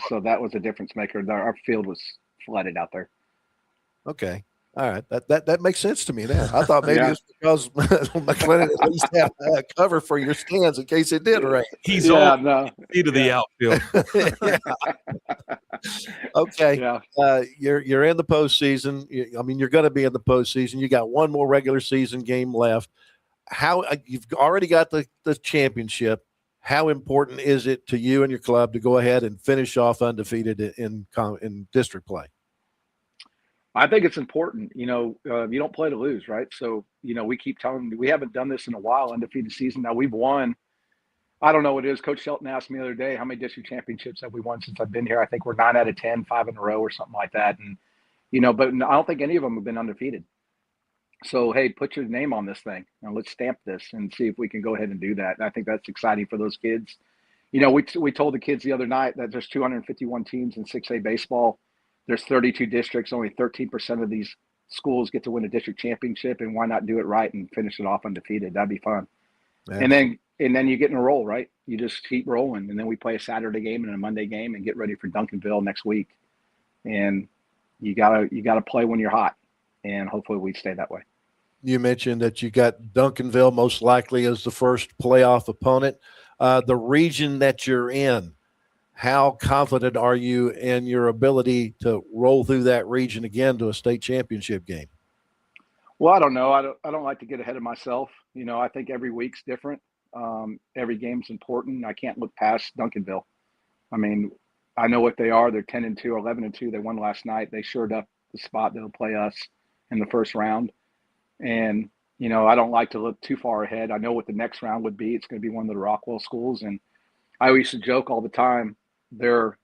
so that was a difference maker. Our field was flooded out there. Okay. All right. That makes sense to me now. I thought maybe it's because McLennan at least had cover for your stands in case it did rain. He's on the outfield. Okay. Yeah. You're in the postseason. You're going to be in the postseason. You got one more regular season game left. How you've already got the championship. How important is it to you and your club to go ahead and finish off undefeated in district play? I think it's important. You don't play to lose, right? So, we keep telling them we haven't done this in a while, undefeated season. Now we've won. I don't know what it is. Coach Shelton asked me the other day, how many district championships have we won since I've been here? I think we're 9 out of 10, 5 in a row or something like that. And, but I don't think any of them have been undefeated. So, hey, put your name on this thing and let's stamp this and see if we can go ahead and do that. And I think that's exciting for those kids. We told the kids the other night that there's 251 teams in 6A baseball. There's 32 districts. Only 13% of these schools get to win a district championship. And why not do it right and finish it off undefeated? That'd be fun. Yeah. And then you get in a roll, right? You just keep rolling. And then we play a Saturday game and a Monday game and get ready for Duncanville next week. And you gotta play when you're hot. And hopefully we stay that way. You mentioned that you got Duncanville most likely as the first playoff opponent. The region that you're in, how confident are you in your ability to roll through that region again to a state championship game? Well, I don't know. I don't like to get ahead of myself. I think every week's different. Every game's important. I can't look past Duncanville. I know what they are. They're 10-2, 11-2. They won last night. They shored up the spot that'll play us in the first round. And, I don't like to look too far ahead. I know what the next round would be. It's going to be one of the Rockwell schools. And I used to joke all the time, their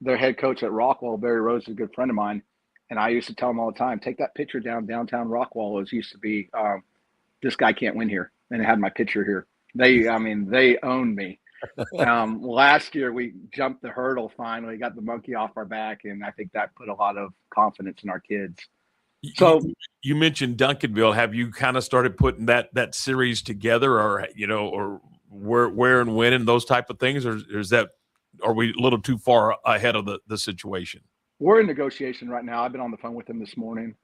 head coach at Rockwell, Barry Rose, is a good friend of mine. And I used to tell him all the time, take that picture downtown Rockwell. It used to be, this guy can't win here. And it had my picture here. They owned me. Last year we jumped the hurdle finally, got the monkey off our back. And I think that put a lot of confidence in our kids. So you mentioned Duncanville. Have you kind of started putting that series together, or where and when and those type of things, or are we a little too far ahead of the situation? We're in negotiation right now. I've been on the phone with him this morning.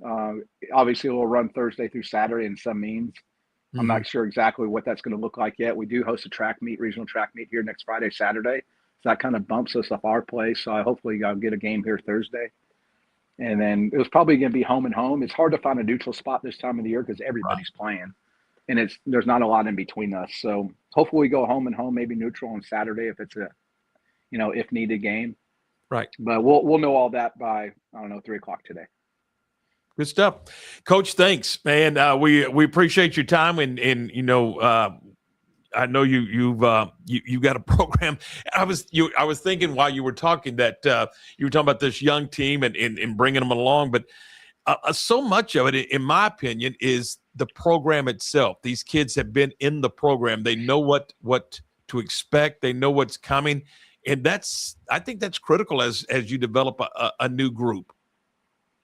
Obviously, we'll run Thursday through Saturday in some means. I'm not sure exactly what that's going to look like yet. We do host a regional track meet here next Friday, Saturday. So that kind of bumps us up our place. So hopefully I'll get a game here Thursday. And then it was probably going to be home and home. It's hard to find a neutral spot this time of the year because everybody's playing. And there's not a lot in between us. So hopefully we go home and home, maybe neutral on Saturday if it's a, if needed game. Right. But we'll know all that by, 3:00 today. Good stuff. Coach, thanks, man. We appreciate your time. And I know you've got a program. I was thinking while you were talking that you were talking about this young team and bringing them along, but so much of it, in my opinion, is the program itself. These kids have been in the program. They know what to expect. They know what's coming, and I think that's critical as you develop a new group.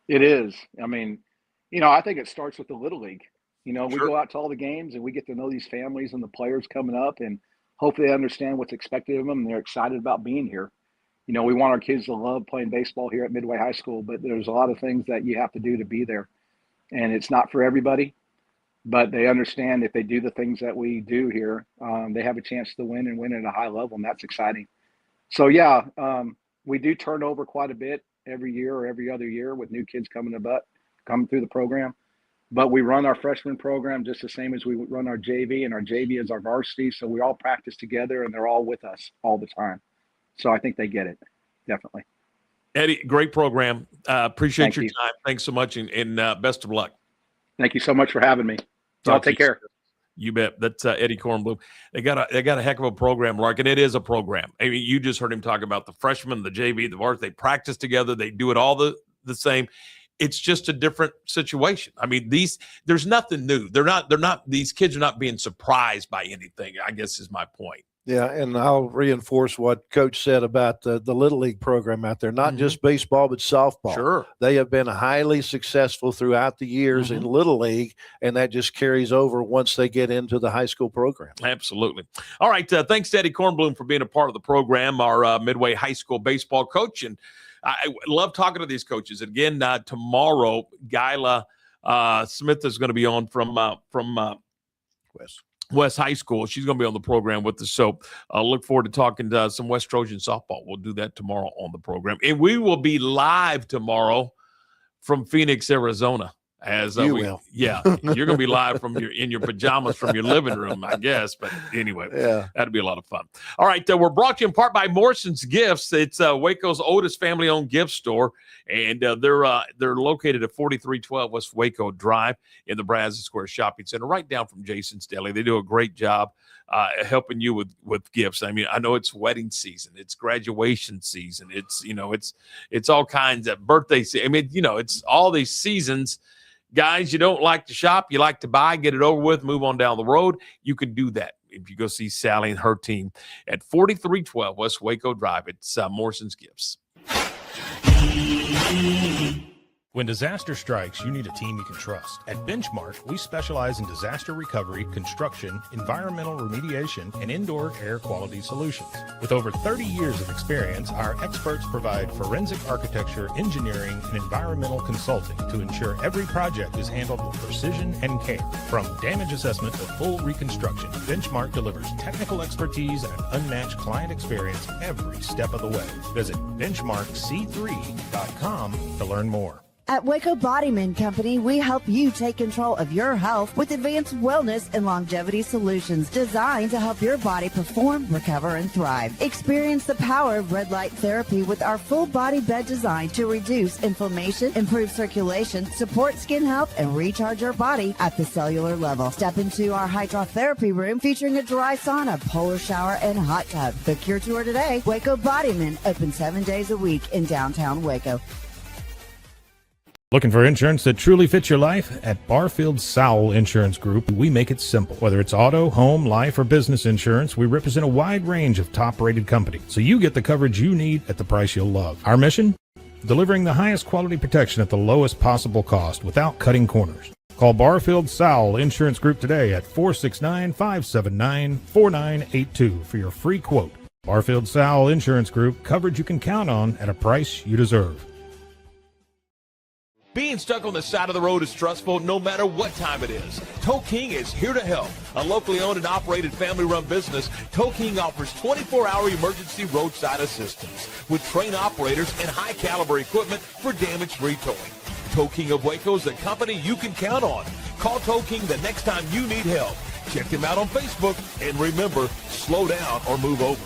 It is. I think it starts with the Little League. We Sure. go out to all the games and we get to know these families and the players coming up, and hopefully they understand what's expected of them and they're excited about being here. We want our kids to love playing baseball here at Midway High School, but there's a lot of things that you have to do to be there. And it's not for everybody, but they understand if they do the things that we do here, they have a chance to win and win at a high level, and that's exciting. So, we do turn over quite a bit every year or every other year with new kids coming through the program. But we run our freshman program just the same as we run our JV, and our JV is our varsity. So we all practice together, and they're all with us all the time. So I think they get it, definitely. Eddie, great program. Appreciate Thank your you. time. Thanks so much, and best of luck. Thank you so much for having me. Y'all take care. You bet. That's Eddie Cornblum. They got a heck of a program, Lark, and it is a program. I mean, you just heard him talk about the freshmen, the JV, the varsity. They practice together. They do it all the same. It's just a different situation. I mean, there's nothing new. These kids are not being surprised by anything, I guess is my point. Yeah, and I'll reinforce what Coach said about the Little League program out there. Not just baseball, but softball. Sure. They have been highly successful throughout the years in Little League, and that just carries over once they get into the high school program. Absolutely. All right, thanks to Eddie Cornblum for being a part of the program, our Midway High School baseball coach. And I love talking to these coaches. Again, tomorrow, Gyla Smith is going to be on from West High School. She's going to be on the program with us. So I look forward to talking to some West Trojan softball. We'll do that tomorrow on the program. And we will be live tomorrow from Phoenix, Arizona. As you will. Yeah, you're going to be live in your pajamas from your living room, I guess. But anyway, that'd be a lot of fun. All right, we're brought to you in part by Morrison's Gifts. It's Waco's oldest family-owned gift store, and they're located at 4312 West Waco Drive in the Brazos Square Shopping Center, right down from Jason's Deli. They do a great job helping you with gifts. I mean, I know it's wedding season, it's graduation season, it's all kinds of birthday season. I mean, it's all these seasons. Guys, you don't like to shop, you like to buy, get it over with, move on down the road. You can do that if you go see Sally and her team at 4312 West Waco Drive. It's Morrison's Gifts. When disaster strikes, you need a team you can trust. At Benchmark, we specialize in disaster recovery, construction, environmental remediation, and indoor air quality solutions. With over 30 years of experience, our experts provide forensic architecture, engineering, and environmental consulting to ensure every project is handled with precision and care. From damage assessment to full reconstruction, Benchmark delivers technical expertise and an unmatched client experience every step of the way. Visit benchmarkc3.com to learn more. At Waco Bodyman Company, we help you take control of your health with advanced wellness and longevity solutions designed to help your body perform, recover, and thrive. Experience the power of red light therapy with our full body bed design to reduce inflammation, improve circulation, support skin health, and recharge your body at the cellular level. Step into our hydrotherapy room featuring a dry sauna, polar shower, and hot tub. Book your tour today. Waco Bodyman, open 7 days a week in downtown Waco. Looking for insurance that truly fits your life? At Barfield Sowell Insurance Group, we make it simple. Whether it's auto, home, life, or business insurance, we represent a wide range of top-rated companies, so you get the coverage you need at the price you'll love. Our mission? Delivering the highest quality protection at the lowest possible cost without cutting corners. Call Barfield Sowell Insurance Group today at 469-579-4982 for your free quote. Barfield Sowell Insurance Group, coverage you can count on at a price you deserve. Being stuck on the side of the road is stressful no matter what time it is. Tow King is here to help. A locally owned and operated family-run business, Tow King offers 24-hour emergency roadside assistance with trained operators and high-caliber equipment for damage-free towing. Tow King of Waco is the company you can count on. Call Tow King the next time you need help. Check them out on Facebook, and remember, slow down or move over.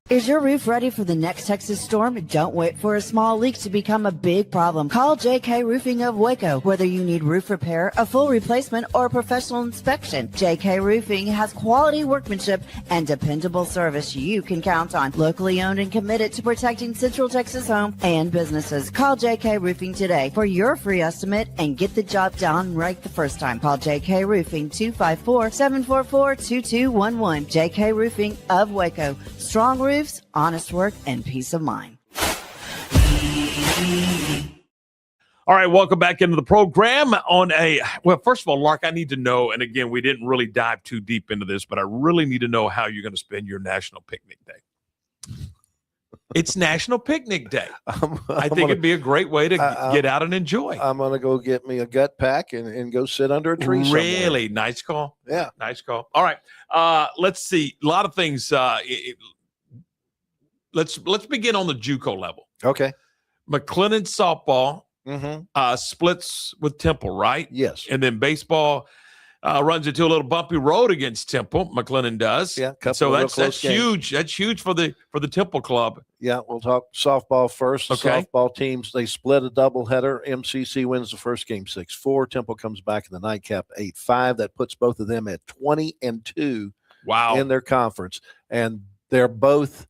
Is your roof ready for the next Texas storm? Don't wait for a small leak to become a big problem. Call JK Roofing of Waco. Whether you need roof repair, a full replacement, or a professional inspection, JK Roofing has quality workmanship and dependable service you can count on. Locally owned and committed to protecting Central Texas homes and businesses. Call JK Roofing today for your free estimate and get the job done right the first time. Call JK Roofing 254-744-2211. JK Roofing of Waco. Strong roofs, honest work, and peace of mind. All right, welcome back into the program first of all, Lark, I need to know, and again, we didn't really dive too deep into this, but I really need to know how you're going to spend your National Picnic Day. It's National Picnic Day. I think it'd be a great way to get out and enjoy. I'm going to go get me a gut pack and go sit under a tree somewhere. Really? Nice call. Yeah. Nice call. All right. Let's see. A lot of things. Let's begin on the JUCO level. Okay. McLennan softball Mm-hmm. splits with Temple, right? Yes. And then baseball runs into a little bumpy road against Temple. McLennan does. Yeah. So Real that's close games. huge. That's huge for the Temple club. Yeah, we'll talk softball first. The Okay. softball teams, they split a doubleheader. MCC wins the first game 6-4. Temple comes back in the nightcap 8-5. That puts both of them at 20-2 Wow. in their conference. And they're both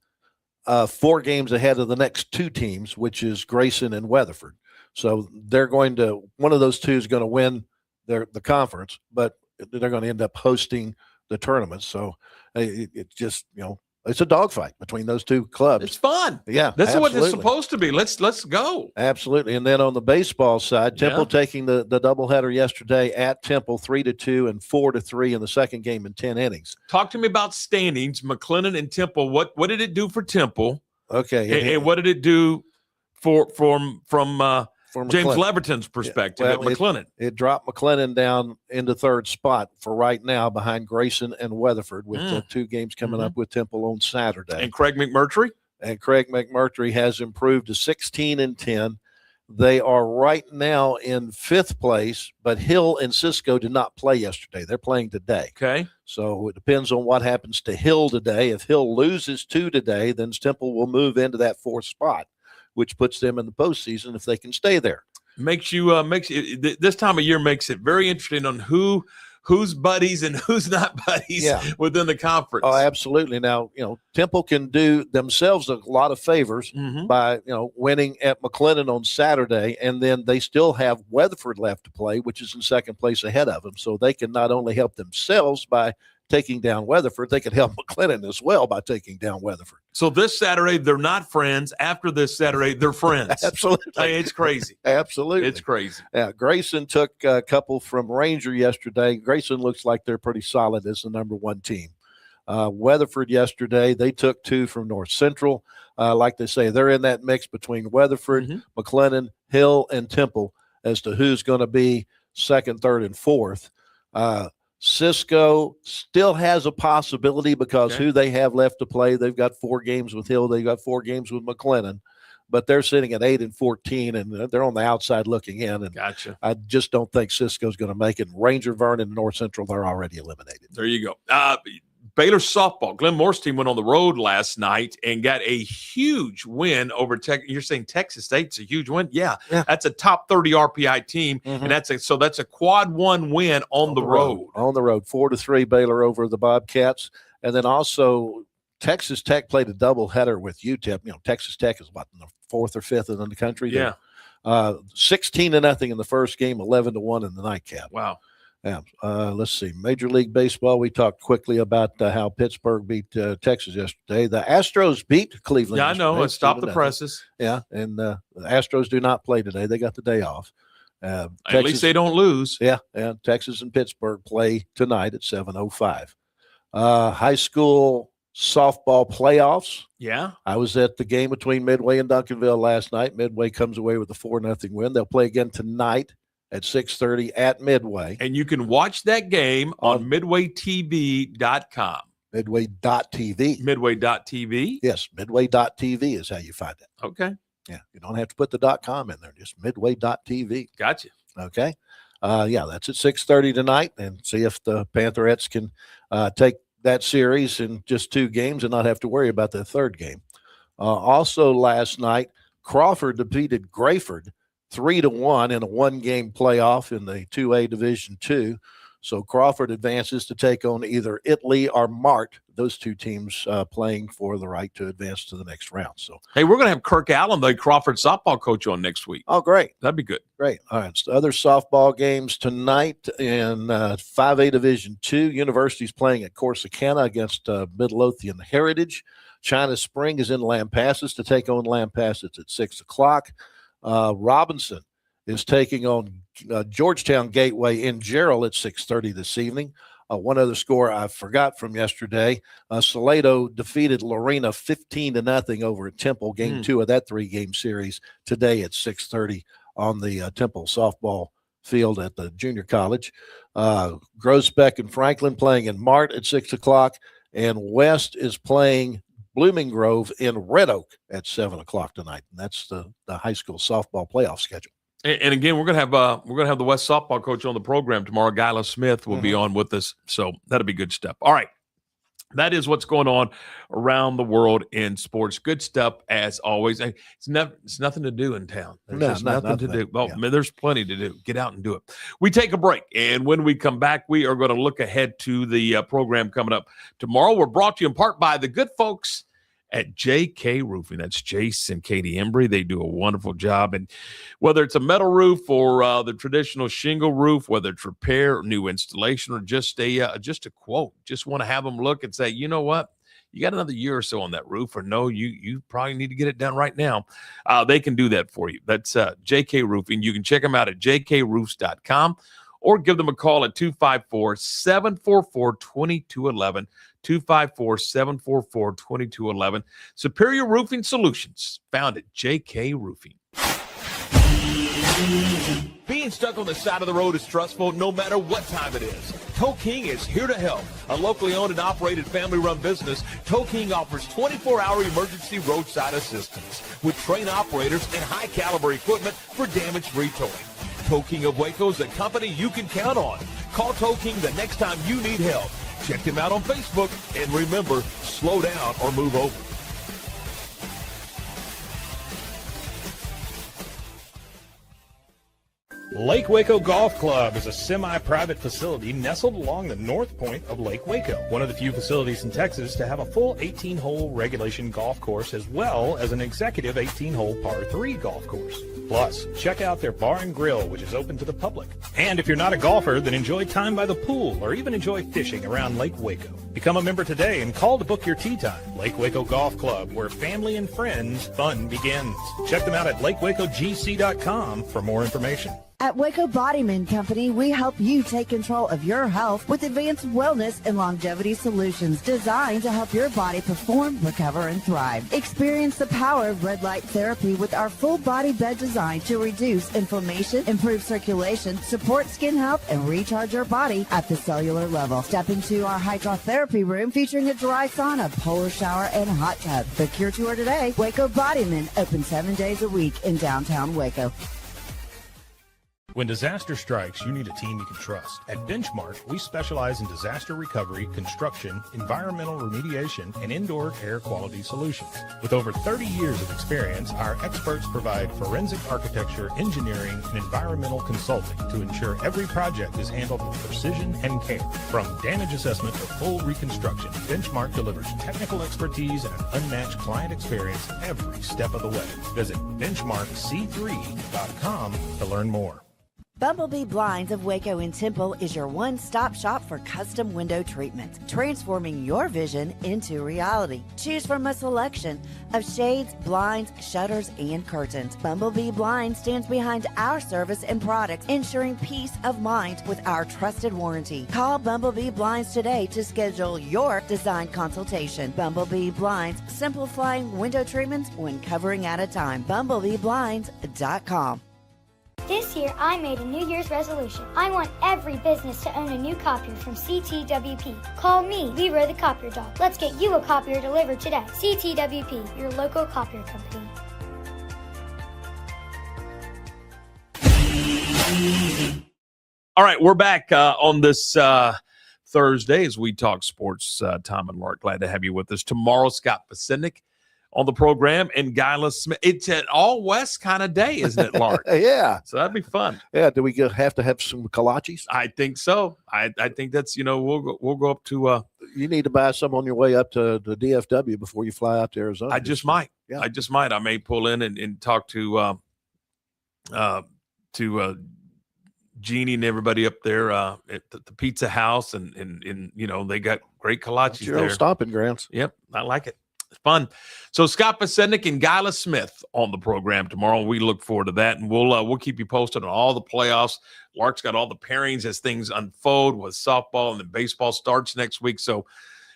4 games ahead of the next 2 teams, which is Grayson and Weatherford. So they're going to, one of those 2 is going to win the conference, but they're going to end up hosting the tournament. So it's just, it's a dogfight between those 2 clubs. It's fun. Yeah, That's what it's absolutely. supposed to be. Let's go. Absolutely. And then on the baseball side, Temple taking the doubleheader yesterday at Temple 3-2 and 4-3 in the second game in 10 innings. Talk to me about standings, McLennan and Temple. What did it do for Temple? Okay. And what did it do from James McLennan. Leverton's perspective at McLennan? It dropped McLennan down into 3rd spot for right now behind Grayson and Weatherford with 2 games coming up with Temple on Saturday. And Craig McMurtry? And Craig McMurtry has improved to 16-10. They are right now in 5th place, but Hill and Cisco did not play yesterday. They're playing today. Okay. So it depends on what happens to Hill today. If Hill loses 2 today, then Temple will move into that 4th spot, which puts them in the postseason if they can stay there. Makes this time of year makes it very interesting on who's buddies and who's not buddies within the conference. Oh, absolutely. Now, Temple can do themselves a lot of favors by, winning at McLennan on Saturday, and then they still have Weatherford left to play, which is in 2nd place ahead of them. So they can not only help themselves by taking down Weatherford, they could help McLennan as well by taking down Weatherford. So this Saturday, they're not friends. After this Saturday, they're friends. Absolutely. It's crazy. Absolutely. It's crazy. Yeah, Grayson took a couple from Ranger yesterday. Grayson looks like they're pretty solid as the number 1 team. Weatherford yesterday, they took 2 from North Central. Like they say, they're in that mix between Weatherford, McLennan, Hill, and Temple as to who's going to be 2nd, 3rd, and 4th. Cisco still has a possibility because who they have left to play. They've got 4 games with Hill. They've got 4 games with McLennan, but they're sitting at 8-14, and they're on the outside looking in. And gotcha. I just don't think Cisco's going to make it. Ranger, Vernon, and North Central, they're already eliminated. There you go. Baylor softball. Glenn Moore's team went on the road last night and got a huge win over You're saying Texas State's a huge win? Yeah. That's a top 30 RPI team, and that's a quad 1 win on the road. On the road, 4-3 Baylor over the Bobcats, and then also Texas Tech played a doubleheader with UTEP. Texas Tech is about the 4th or 5th in the country. Yeah. 16-0 in the first game, 11-1 in the nightcap. Wow. Yeah. Let's see. Major League Baseball. We talked quickly about how Pittsburgh beat Texas yesterday. The Astros beat Cleveland. Yeah, I know. Let's stop the presses. Yeah, and the Astros do not play today. They got the day off. At least they don't lose. Yeah. Texas and Pittsburgh play tonight at 7:05. High school softball playoffs. Yeah. I was at the game between Midway and Duncanville last night. Midway comes away with a 4-0 win. They'll play again tonight at 6:30 at Midway. And you can watch that game on midwaytv.com. Midway.tv. Midway.tv? Yes, midway.tv is how you find it. Okay. Yeah, you don't have to put the .com in there, just midway.tv. Gotcha. Okay. That's at 6:30 tonight, and see if the Pantherettes can take that series in just 2 games and not have to worry about the 3rd game. Also last night, Crawford defeated Grayford 3-1 in a 1-game playoff in the 2A Division II. So Crawford advances to take on either Italy or Mart, those 2 teams playing for the right to advance to the next round. So, hey, we're going to have Kirk Allen, the Crawford softball coach, on next week. Oh, great. That'd be good. Great. All right. So other softball games tonight in 5A Division II. University's playing at Corsicana against Midlothian Heritage. China Spring is in Lampasas to take on Lampasas at 6 o'clock. Robinson is taking on Georgetown Gateway in Gerald at 6:30 this evening. One other score I forgot from yesterday. Salado defeated Lorena 15-0 over at Temple, game 2 of that 3-game series today at 6:30 on the Temple softball field at the junior college. Groesbeck and Franklin playing in Mart at 6 o'clock, and West is playing Blooming Grove in Red Oak at 7 o'clock tonight. And that's the high school softball playoff schedule. And again, we're gonna have the West softball coach on the program tomorrow. Gyla Smith will be on with us, so that'll be good stuff. All right, that is what's going on around the world in sports. Good stuff as always. It's nothing to do in town. There's just nothing to do. Well, there's plenty to do. Get out and do it. We take a break, and when we come back, we are going to look ahead to the program coming up tomorrow. We're brought to you in part by the good folks at JK Roofing. That's Jace and Katie Embry. They do a wonderful job. And whether it's a metal roof or the traditional shingle roof, whether it's repair or new installation or just a quote, just want to have them look and say, you know what? You got another year or so on that roof, or no, you probably need to get it done right now. They can do that for you. That's JK Roofing. You can check them out at jkroofs.com or give them a call at 254-744-2211. 254-744-2211. Superior Roofing Solutions, found at JK Roofing. Being stuck on the side of the road is stressful no matter what time it is. Tow King is here to help. A locally owned and operated family-run business, Tow King offers 24-hour emergency roadside assistance with trained operators and high-caliber equipment for damage-free towing. Tow King of Waco is a company you can count on. Call Tow King the next time you need help. Check them out on Facebook, and remember, slow down or move over. Lake Waco Golf Club is a semi-private facility nestled along the north point of Lake Waco, one of the few facilities in Texas to have a full 18-hole regulation golf course as well as an executive 18-hole par 3 golf course. Plus, check out their bar and grill, which is open to the public. And if you're not a golfer, then enjoy time by the pool or even enjoy fishing around Lake Waco. Become a member today and call to book your tee time. Lake Waco Golf Club, where family and friends fun begins. Check them out at lakewacogc.com for more information. At Waco Bodyman Company, we help you take control of your health with advanced wellness and longevity solutions designed to help your body perform, recover, and thrive. Experience the power of red light therapy with our full body bed design to reduce inflammation, improve circulation, support skin health, and recharge your body at the cellular level. Step into our hydrotherapy room featuring a dry sauna, polar shower, and hot tub. Book your tour today. Waco Bodyman, open 7 days a week in downtown Waco. When disaster strikes, you need a team you can trust. At Benchmark, we specialize in disaster recovery, construction, environmental remediation, and indoor air quality solutions. With over 30 years of experience, our experts provide forensic architecture, engineering, and environmental consulting to ensure every project is handled with precision and care. From damage assessment to full reconstruction, Benchmark delivers technical expertise and an unmatched client experience every step of the way. Visit benchmarkc3.com to learn more. Bumblebee Blinds of Waco and Temple is your one-stop shop for custom window treatment, transforming your vision into reality. Choose from a selection of shades, blinds, shutters, and curtains. Bumblebee Blinds stands behind our service and products, ensuring peace of mind with our trusted warranty. Call Bumblebee Blinds today to schedule your design consultation. Bumblebee Blinds, simplifying window treatments one covering at a time. BumblebeeBlinds.com. This year, I made a New Year's resolution. I want every business to own a new copier from CTWP. Call me, Leroy the Copier Dog. Let's get you a copier delivered today. CTWP, your local copier company. All right, we're back on this Thursday as we talk sports. Tom and Lark, glad to have you with us. Tomorrow, Scott Pasenik on the program, and Gyla Smith. It's an all-West kind of day, isn't it, Lark? Yeah. So that'd be fun. Yeah. Do we have to have some kolaches? I think so. I think that's, we'll go up to You need to buy some on your way up to the DFW before you fly out to Arizona. I just might. Yeah. I just might. I may pull in and talk to Jeannie and everybody up there at the Pizza House, and they got great kolaches That's your there. old stomping grounds. Yep, I like it. It's fun. So Scott Pasenik and Gyla Smith on the program tomorrow. We look forward to that, and we'll keep you posted on all the playoffs. Lark's got all the pairings as things unfold with softball, and then baseball starts next week. So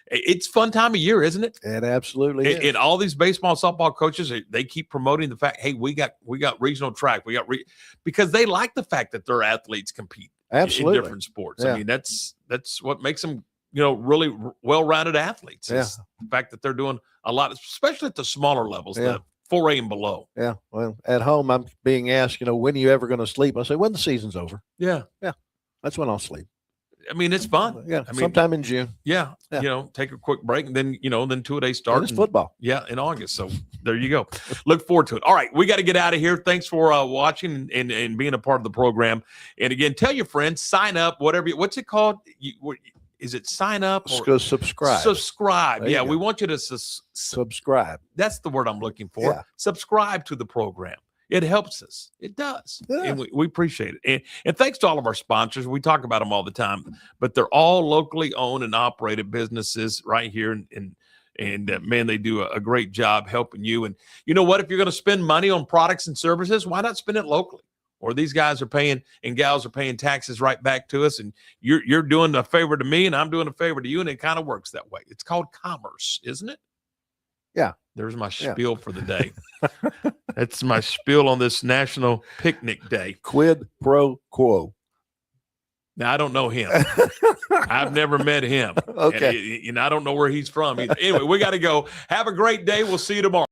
it's fun time of year, isn't it? It absolutely is. And all these baseball and softball coaches, they keep promoting the fact, hey, we got regional track. Because they like the fact that their athletes compete Absolutely. in different sports. Yeah. I mean, that's what makes them really well-rounded athletes. Yeah. It's the fact that they're doing a lot, especially at the smaller levels, Yeah. the 4A and below. Yeah. Well, at home, I'm being asked, when are you ever going to sleep? I say, when the season's over. Yeah. That's when I'll sleep. I mean, it's fun. Yeah. I mean, sometime in June. Yeah. Take a quick break and then, then 2-a-day start. And it's football. Yeah, in August. So there you go. Look forward to it. All right, we got to get out of here. Thanks for watching and being a part of the program. And again, tell your friends, sign up, whatever. What's it called? Is it sign up? Just go subscribe. Subscribe. There you Yeah, go. we want you to subscribe. That's the word I'm looking for. Yeah. Subscribe to the program. It helps us. It does. Yeah. And we appreciate it. And thanks to all of our sponsors. We talk about them all the time, but they're all locally owned and operated businesses right here. And man, they do a great job helping you. And you know what? If you're going to spend money on products and services, why not spend it locally? Or these guys are paying and gals are paying taxes right back to us. And you're doing a favor to me and I'm doing a favor to you. And it kind of works that way. It's called commerce, isn't it? Yeah. There's my spiel for the day. That's my spiel on this National Picnic Day. Quid pro quo. Now, I don't know him. I've never met him. Okay. And I don't know where he's from either. Anyway, we got to go. Have a great day. We'll see you tomorrow.